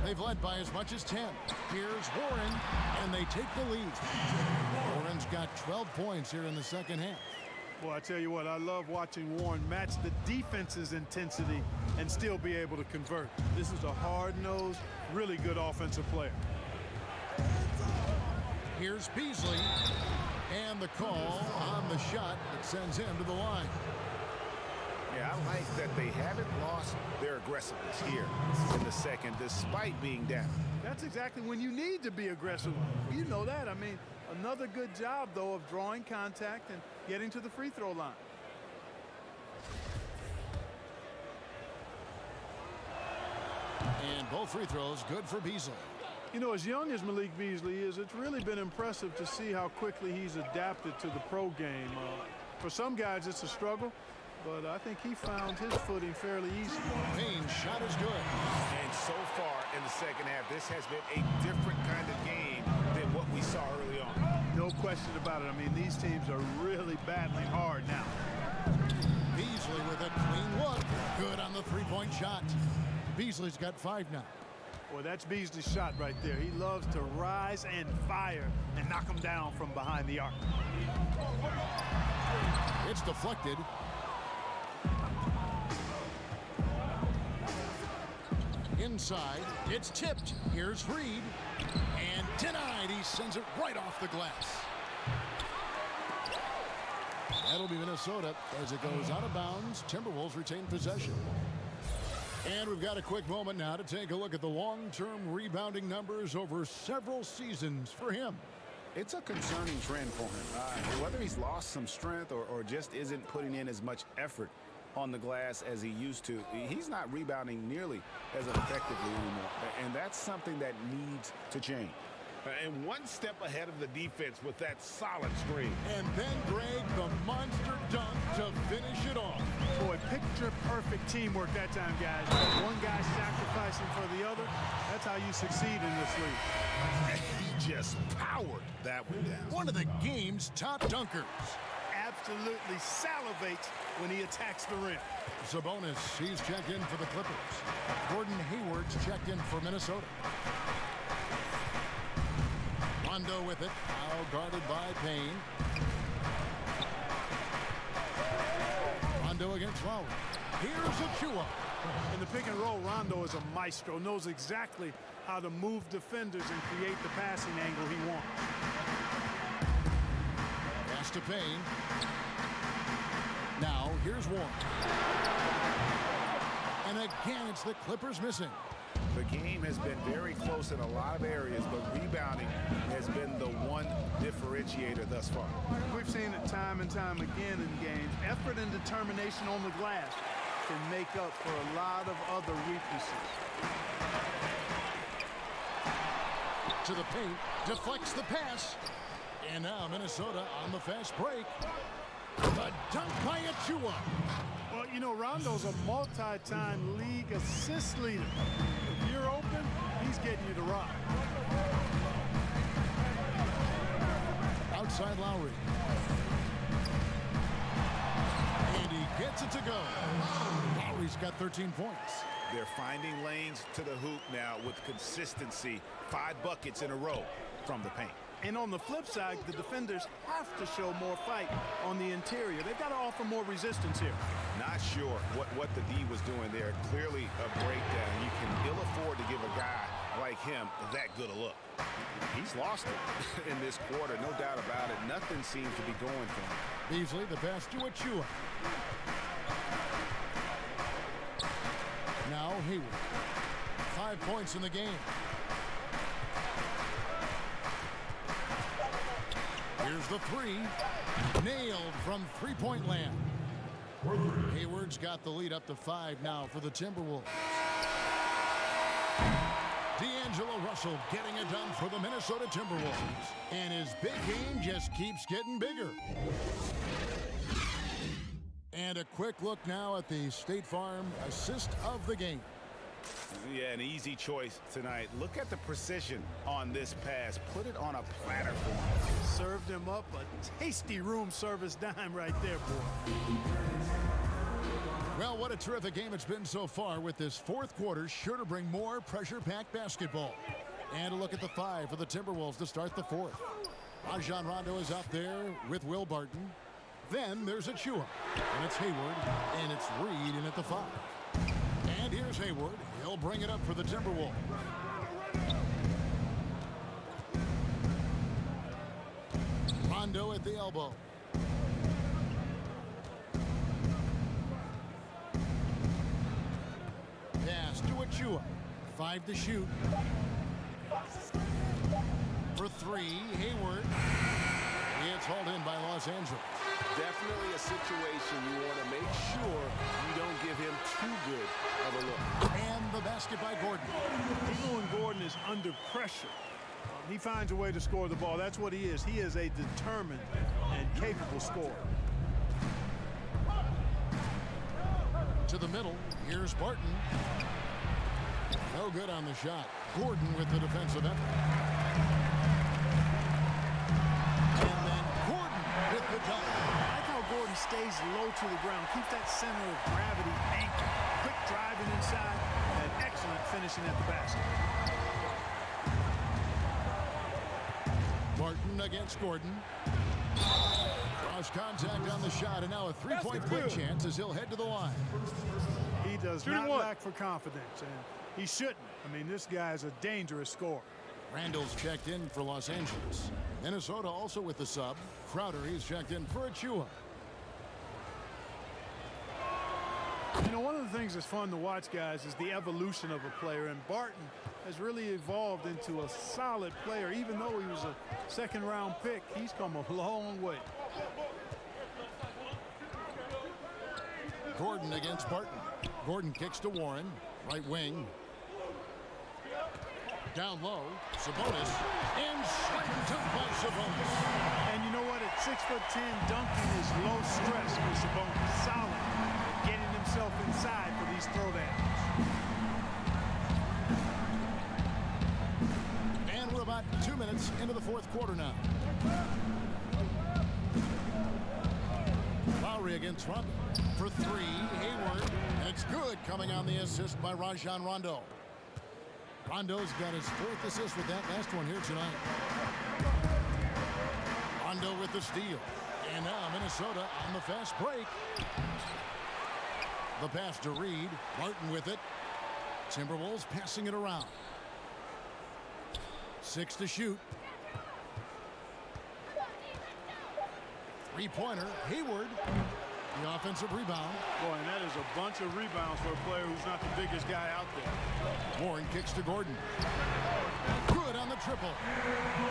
Speaker 2: They've led by as much as 10. Here's Warren, and they take the lead. Warren's got 12 points here in the second half.
Speaker 5: Well, I tell you what, I love watching Warren match the defense's intensity and still be able to convert. This is a hard-nosed, really good offensive player.
Speaker 2: Here's Beasley, and the call on the shot that sends him to the line.
Speaker 7: Yeah, I like that they haven't lost their aggressiveness here in the second, despite being down.
Speaker 5: That's exactly when you need to be aggressive. You know that. I mean, another good job, though, of drawing contact and getting to the free throw line.
Speaker 2: And both free throws good for Beasley.
Speaker 5: You know, as young as Malik Beasley is, it's really been impressive to see how quickly he's adapted to the pro game. For some guys, it's a struggle, but I think he found his footing fairly easy.
Speaker 2: Payne's shot is good.
Speaker 7: And so far in the second half, this has been a different kind of game than what we saw early on.
Speaker 5: No question about it. I mean, these teams are really battling hard now.
Speaker 2: Beasley with a clean look. Good on the 3-point shot. Beasley's got 5 now.
Speaker 5: Boy, that's Beasley's shot right there. He loves to rise and fire and knock them down from behind the arc.
Speaker 2: It's deflected. Inside, it's tipped. Here's Reed. And denied. He sends it right off the glass. That'll be Minnesota as it goes out of bounds. Timberwolves retain possession. And we've got a quick moment now to take a look at the long-term rebounding numbers over several seasons for him.
Speaker 7: It's a concerning trend for him. Whether he's lost some strength or just isn't putting in as much effort on the glass as he used to, he's not rebounding nearly as effectively anymore. And that's something that needs to change. And one step ahead of the defense with that solid screen.
Speaker 2: And then Greg, the monster dunk to finish it off.
Speaker 5: Boy, picture-perfect teamwork that time, guys. One guy sacrificing for the other. That's how you succeed in this league.
Speaker 7: He just powered that one down.
Speaker 2: One of the game's top dunkers.
Speaker 5: Absolutely salivates when he attacks the rim.
Speaker 2: Sabonis, he's checked in for the Clippers. Gordon Hayward's checked in for Minnesota. Rondo with it, now guarded by Payne. Rondo against Lowry. Here's Achua.
Speaker 5: In the pick and roll, Rondo is a maestro, knows exactly how to move defenders and create the passing angle he wants.
Speaker 2: Pass to Payne. Now, here's Warren. And again, it's the Clippers missing.
Speaker 7: The game has been very close in a lot of areas, but rebounding has been the one differentiator thus far.
Speaker 5: We've seen it time and time again in games. Effort and determination on the glass can make up for a lot of other weaknesses.
Speaker 2: To the paint, deflects the pass. And now Minnesota on the fast break. The Dunked by Achua.
Speaker 5: Well, you know, Rondo's a multi-time league assist leader. If you're open, he's getting you to rock.
Speaker 2: Outside Lowry. And he gets it to go. Lowry's got 13 points.
Speaker 4: They're finding lanes to the hoop now with consistency. 5 buckets in a row from the paint.
Speaker 5: And on the flip side, the defenders have to show more fight on the interior. They've got to offer more resistance here.
Speaker 4: Not sure what the D was doing there. Clearly a breakdown. You can ill afford to give a guy like him that good a look. He's lost it in this quarter, no doubt about it. Nothing seems to be going for him.
Speaker 2: Beasley, the pass to Achua. Now Hayward. 5 points in the game. Here's the three. Nailed from three-point land. Hayward's got the lead up to 5 now for the Timberwolves. D'Angelo Russell getting it done for the Minnesota Timberwolves. And his big game just keeps getting bigger. And a quick look now at the State Farm assist of the game.
Speaker 4: Yeah, an easy choice tonight. Look at the precision on this pass. Put it on a platter for him.
Speaker 5: Served him up a tasty room service dime right there, boy.
Speaker 2: Well, what a terrific game it's been so far, with this fourth quarter sure to bring more pressure-packed basketball. And a look at the 5 for the Timberwolves to start the fourth. Rajon Rondo is out there with Will Barton. Then there's Achua, and it's Hayward, and it's Reed in at the 5. And here's Hayward. He'll bring it up for the Timberwolves. Rondo at the elbow. Pass to Achua. 5 to shoot. For 3, Hayward. It's hauled in by Los Angeles.
Speaker 7: Definitely a situation you want to make sure you don't give him too good of a look.
Speaker 2: And the basket by Gordon.
Speaker 5: Even when Gordon is under pressure, he finds a way to score the ball. That's what he is. He is a determined and capable scorer.
Speaker 2: To the middle. Here's Barton. No good on the shot. Gordon with the defensive effort.
Speaker 5: Gordon stays low to the ground, keeps that center of gravity anchored. Quick driving inside and excellent finishing at the basket.
Speaker 2: Barton against Gordon. Cross contact on the shot, and now a three-point play chance as he'll head to the line.
Speaker 5: He does not lack for confidence, and he shouldn't. I mean, this guy's a dangerous scorer.
Speaker 2: Randall's checked in for Los Angeles. Minnesota also with the sub. Crowder, he's checked in for Achua.
Speaker 5: You know, one of the things that's fun to watch, guys, is the evolution of a player, and Barton has really evolved into a solid player. Even though he was a second-round pick, he's come a long way.
Speaker 2: Gordon against Barton. Gordon kicks to Warren, right wing. Down low, Sabonis, and slam dunk by Sabonis.
Speaker 5: And you know what? At 6'10", dunking is low stress for Sabonis. Solid, getting himself inside for these throwdowns.
Speaker 2: And we're about 2 minutes into the fourth quarter now. Lowry against Rondo for 3. Hayward, and it's good, coming on the assist by Rajon Rondo. Rondo's got his 4th assist with that last one here tonight. Rondo with the steal. And now Minnesota on the fast break. The pass to Reed. Martin with it. Timberwolves passing it around. 6 to shoot. 3-pointer. Hayward. The offensive rebound.
Speaker 5: Boy, and that is a bunch of rebounds for a player who's not the biggest guy out there.
Speaker 2: Warren kicks to Gordon. Good on the triple.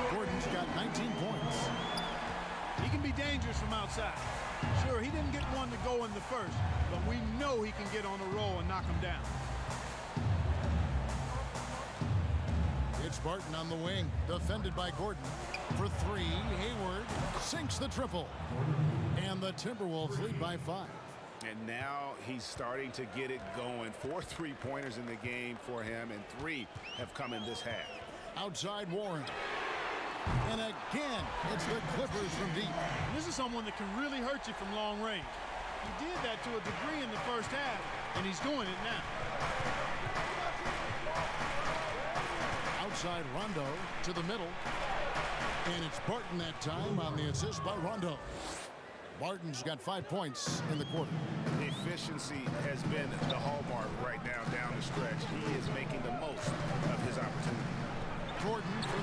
Speaker 2: Gordon's got 19 points.
Speaker 5: He can be dangerous from outside. Sure, he didn't get one to go in the first, but we know he can get on a roll and knock him down.
Speaker 2: It's Barton on the wing, defended by Gordon. For 3, Hayward sinks the triple. And the Timberwolves lead by 5.
Speaker 7: And now he's starting to get it going. 4 3-pointers in the game for him, and 3 have come in this half.
Speaker 2: Outside Warren. And again, it's the Clippers from deep.
Speaker 5: This is someone that can really hurt you from long range. He did that to a degree in the first half, and he's doing it now.
Speaker 2: Outside Rondo to the middle. And it's Barton that time on the assist by Rondo. Barton's got 5 points in the quarter.
Speaker 7: Efficiency has been the hallmark right now down the stretch. He is making the most of his opportunity.
Speaker 2: Gordon for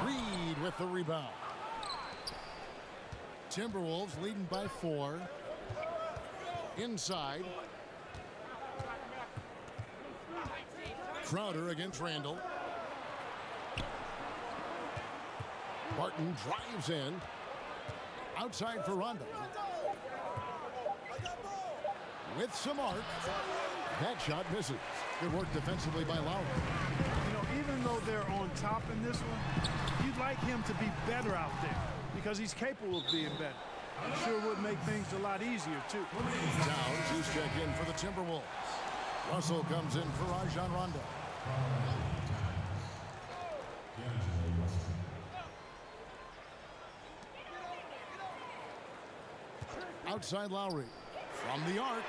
Speaker 2: 3. Reed with the rebound. Timberwolves leading by 4. Inside. Crowder against Randall. Barton drives in. Outside for Rondo. With some arc. That shot misses. Good work defensively by Lowry.
Speaker 5: You know, even though they're on top in this one, you'd like him to be better out there because he's capable of being better. I'm sure would make things a lot easier, too.
Speaker 2: Downs who's checked in for the Timberwolves. Russell comes in for Rajon Rondo. Outside Lowry from the arc.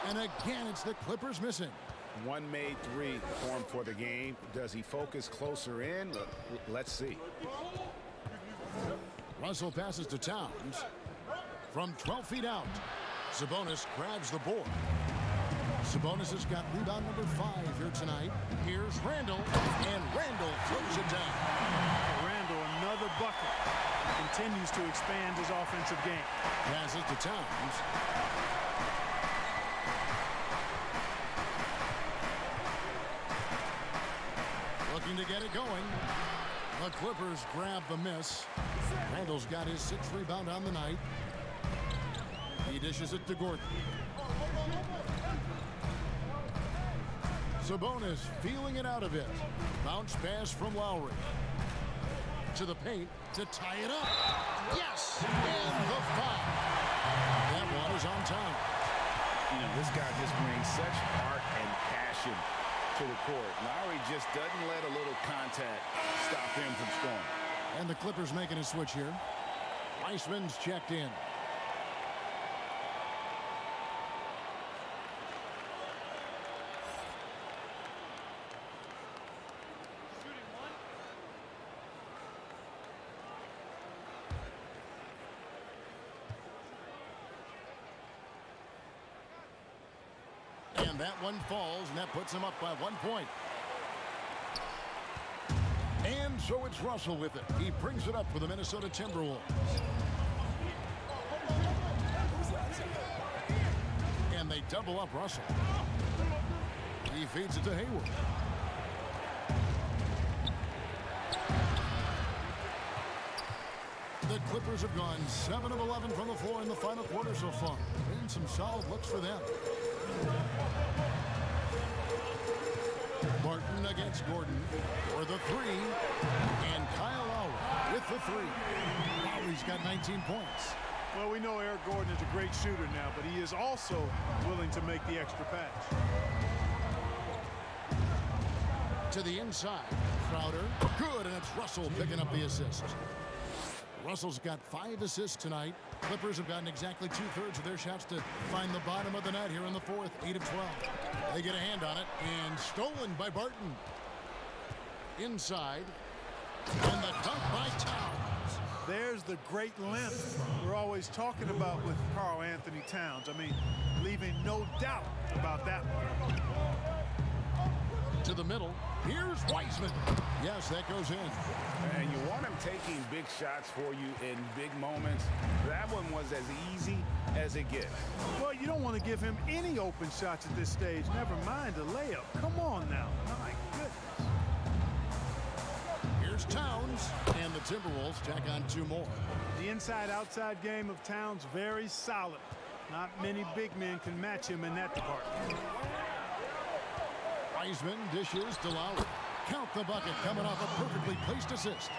Speaker 2: And again, it's the Clippers missing.
Speaker 7: 1 made 3 for him for the game. Does he focus closer in? Let's see.
Speaker 2: Russell passes to Towns. From 12 feet out, Sabonis grabs the board. Sabonis has got rebound number 5 here tonight. Here's Randall, and Randall throws it down.
Speaker 5: Randall, another bucket. Continues to expand his offensive game.
Speaker 2: Passes to Towns. Looking to get it going. The Clippers grab the miss. Randall's got his 6th rebound on the night. He dishes it to Gordon. Sabonis feeling it out a bit. Bounce pass from Lowry. To the paint to tie it up. Yes! And the foul. That one is on time.
Speaker 7: You know, this guy just brings such heart and passion to the court. Lowry just doesn't let a little contact stop him from scoring.
Speaker 2: And the Clippers making a switch here. Weissman's checked in. And that one falls, and that puts him up by 1 point. And so it's Russell with it. He brings it up for the Minnesota Timberwolves. And they double up Russell. He feeds it to Hayward. The Clippers have gone 7 of 11 from the floor in the final quarter so far. And some solid looks for them. Barton against Gordon for the 3. And Kyle Lowry with the 3. Lowry's got 19 points.
Speaker 5: Well, we know Eric Gordon is a great shooter now, but he is also willing to make the extra pass.
Speaker 2: To the inside. Crowder. Good, and it's Russell picking up the assist. Russell's got 5 assists tonight. Clippers have gotten exactly 2/3 of their shots to find the bottom of the net here in the 4th, 8 of 12. They get a hand on it, and stolen by Barton. Inside, and the dunk by Towns.
Speaker 5: There's the great length we're always talking about with Karl Anthony Towns. I mean, leaving no doubt about that one.
Speaker 2: To the middle, here's Weissman. Yes, that goes in.
Speaker 7: And you want him taking big shots for you in big moments. That one was as easy as it gets.
Speaker 5: Well, you don't want to give him any open shots at this stage. Never mind a layup. Come on now. My goodness.
Speaker 2: Here's Towns, and the Timberwolves tack on 2 more.
Speaker 5: The inside-outside game of Towns, very solid. Not many big men can match him in that department.
Speaker 2: Weissman dishes to Lowry. Count the bucket coming off a perfectly placed assist.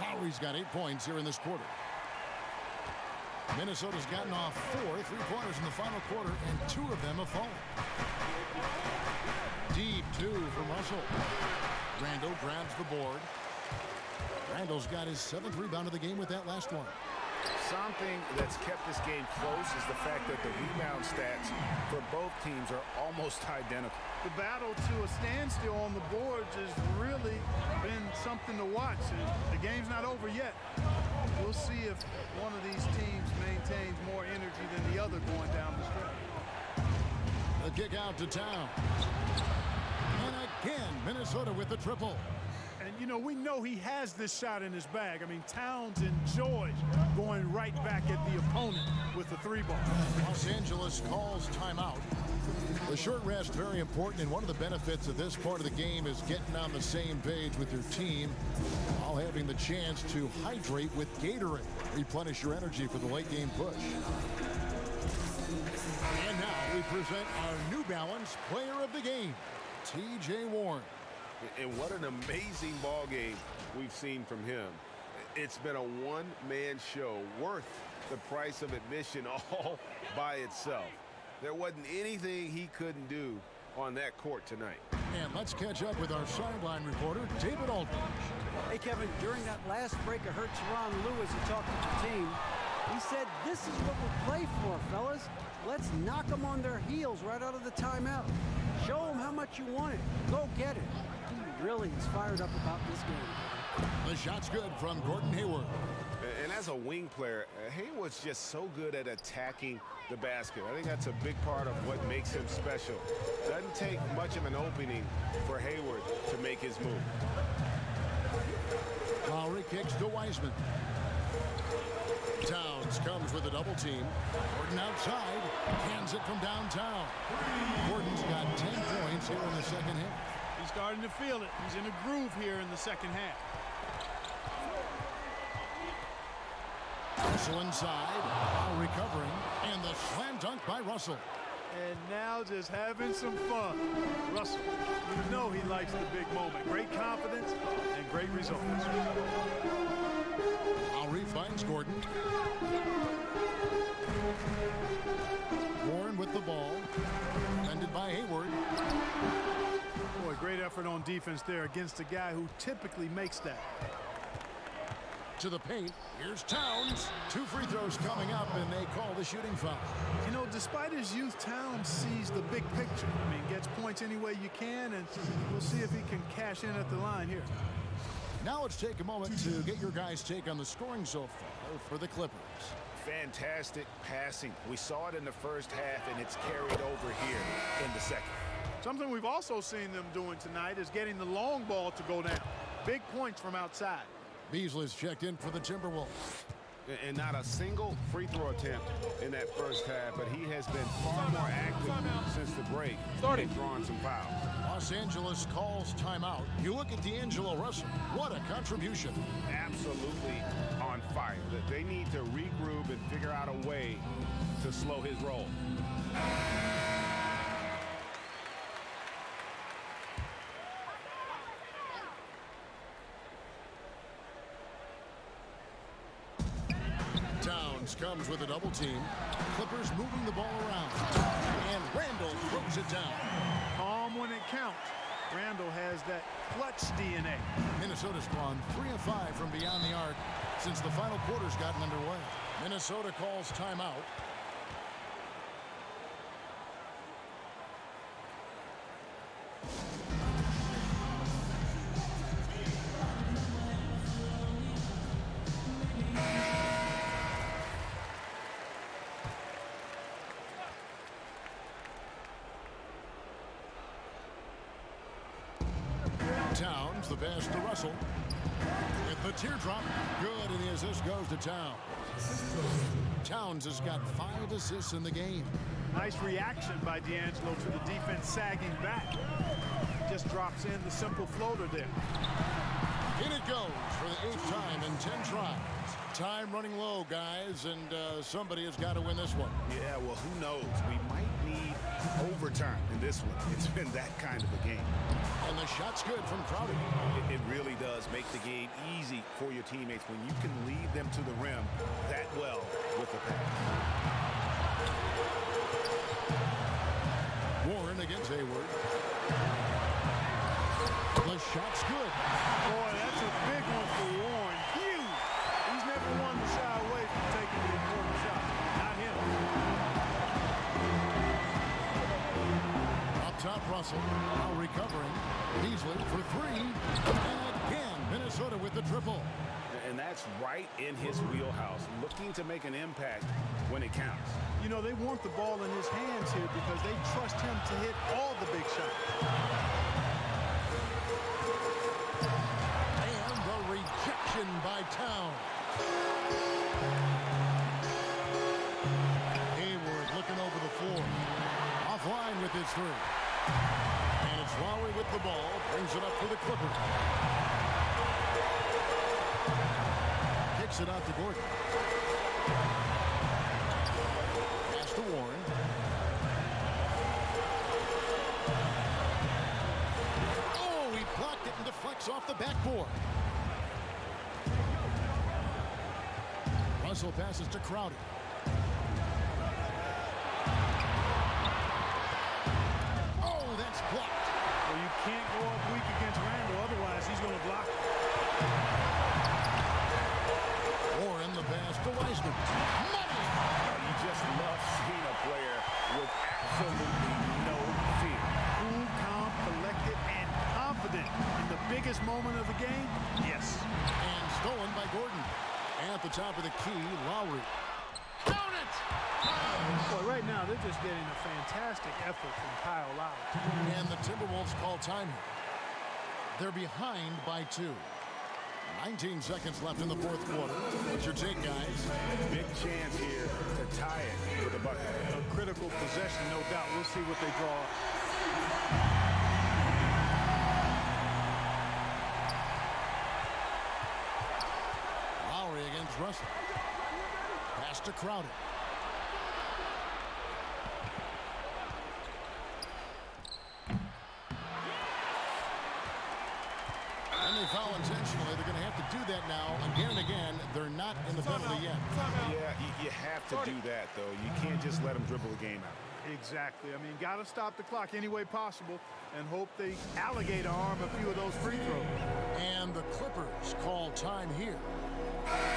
Speaker 2: Lowry's got 8 points here in this quarter. Minnesota's gotten off 4 3-pointers in the final quarter, and 2 of them have fallen. Deep 2 from Russell. Randall grabs the board. Randall's got his 7th rebound of the game with that last one.
Speaker 4: Something that's kept this game close is the fact that the rebound stats for both teams are almost identical.
Speaker 5: The battle to a standstill on the boards has really been something to watch. The game's not over yet. We'll see if one of these teams maintains more energy than the other going down the stretch.
Speaker 2: A kick out to Town. And again, Minnesota with the triple.
Speaker 5: And, you know, we know he has this shot in his bag. I mean, Towns enjoys going right back at the opponent with the 3-ball.
Speaker 2: Los Angeles calls timeout. The short rest, very important, and one of the benefits of this part of the game is getting on the same page with your team while having the chance to hydrate with Gatorade. Replenish your energy for the late game push. And now we present our New Balance Player of the Game, T.J. Warren.
Speaker 7: And what an amazing ball game we've seen from him. It's been a one-man show worth the price of admission all by itself. There wasn't anything he couldn't do on that court tonight.
Speaker 2: And let's catch up with our sideline reporter, David Aldridge.
Speaker 8: Hey, Kevin, during that last break, I heard Teron Lewis, he talked to the team. He said, this is what we play for, fellas. Let's knock them on their heels right out of the timeout. Show them how much you want it. Go get it. He really is fired up about this game.
Speaker 2: The shot's good from Gordon Hayward.
Speaker 7: And as a wing player, Hayward's just so good at attacking the basket. I think that's a big part of what makes him special. Doesn't take much of an opening for Hayward to make his move.
Speaker 2: Lowry kicks to Wiseman. Towns comes with a double team. Gordon outside, hands it from downtown. Gordon's got 10 points here in the second half.
Speaker 5: He's starting to feel it. He's in a groove here in the second half.
Speaker 2: Russell inside, while recovering, and the slam dunk by Russell.
Speaker 5: And now just having some fun. Russell, you know he likes the big moment. Great confidence and great results.
Speaker 2: Lowry finds Gordon. Warren with the ball. Defended by Hayward.
Speaker 5: Boy, great effort on defense there against a guy who typically makes that.
Speaker 2: To the paint. Here's Towns. 2 free throws coming up, and they call the shooting foul.
Speaker 5: You know, despite his youth, Towns sees the big picture. I mean, gets points any way you can, and we'll see if he can cash in at the line here.
Speaker 2: Now let's take a moment to get your guys' take on the scoring so far for the Clippers.
Speaker 4: Fantastic passing. We saw it in the first half, and it's carried over here in the second.
Speaker 5: Something we've also seen them doing tonight is getting the long ball to go down. Big points from outside.
Speaker 2: Beasley's checked in for the Timberwolves.
Speaker 7: And not a single free throw attempt in that first half, but he has been far more active since the break and drawing some fouls.
Speaker 2: Los Angeles calls timeout. You look at D'Angelo Russell. What a contribution.
Speaker 7: Absolutely on fire. They need to regroup and figure out a way to slow his roll.
Speaker 2: Towns comes with a double team. Clippers moving the ball around. And Randall throws it down.
Speaker 5: Calm when it counts. Randall has that clutch DNA.
Speaker 2: Minnesota's gone 3 of 5 from beyond the arc since the final quarter's gotten underway. Minnesota calls timeout. Towns, the pass to Russell. With the teardrop, good, and the assist goes to Towns. Towns has got 5 assists in the game.
Speaker 5: Nice reaction by D'Angelo to the defense sagging back. Just drops in the simple floater there.
Speaker 2: In it goes for the 8th time in 10 tries. Time running low, guys, and somebody has got to win this one.
Speaker 7: Yeah, well, who knows? We might need overtime in this one. It's been that kind of a game.
Speaker 2: And the shot's good from Crowder.
Speaker 7: It really does make the game easy for your teammates when you can lead them to the rim that well with a pass.
Speaker 2: Warren against Hayward. The shot's good.
Speaker 5: Boy, that's a big one for Warren. Huge. He's never one to shy away from taking the important shot. Not him.
Speaker 2: Up top, Russell. Now recovering. Beasley for three. And again, Minnesota with the triple.
Speaker 7: And that's right in his wheelhouse, looking to make an impact when it counts.
Speaker 5: You know, they want the ball in his hands here because they trust him to hit all the big shots.
Speaker 2: And the rejection by Towns. Hayward looking over the floor. Offline with his three. And it's Lowry with the ball. Brings it up for the Clippers. Kicks it out to Gordon. Pass to Warren. Oh, he blocked it and deflects off the backboard. Russell passes to Crowder. Oh, that's blocked.
Speaker 5: Well, you can't go up weak against Randall, otherwise he's going to block it.
Speaker 2: Warren, the pass to Wiseman. Money!
Speaker 7: You just love seeing a player with absolutely no fear.
Speaker 5: Cool, calm, collected, and confident in the biggest moment of the game. Yes.
Speaker 2: And stolen by Gordon. At the top of the key, Lowry. Count it!
Speaker 5: Well, right now they're just getting a fantastic effort from Kyle Lowry.
Speaker 2: And the Timberwolves call time here. They're behind by 2. 19 seconds left in the fourth quarter. What's your take, guys?
Speaker 7: Big chance here to tie it with a bucket.
Speaker 5: A critical possession, no doubt. We'll see what they draw.
Speaker 2: Lowry against Russell. Pass to Crowder. And they foul intentionally. They're going to have to do that now again and again. They're not in the penalty yet.
Speaker 7: Yeah, you have to do that, though. You can't just let them dribble the game out.
Speaker 5: Exactly. I mean, got to stop the clock any way possible and hope they alligator arm a few of those free throws.
Speaker 2: And the Clippers call time here.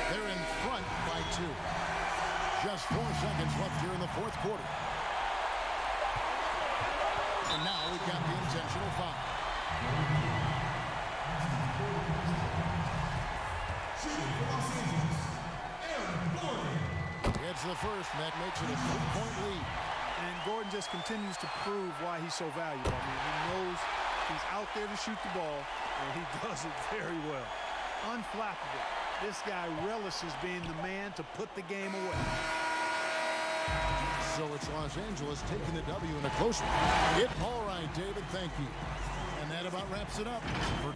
Speaker 2: They're in front by 2. Just 4 seconds left here in the fourth quarter. And now we've got the intentional foul. It's the first, and that makes it a 3-point lead.
Speaker 5: And Gordon just continues to prove why he's so valuable. I mean, he knows he's out there to shoot the ball, and he does it very well. Unflappable. This guy relishes being the man to put the game away.
Speaker 2: So it's Los Angeles taking the W in a close one. All right, David, thank you. And that about wraps it up for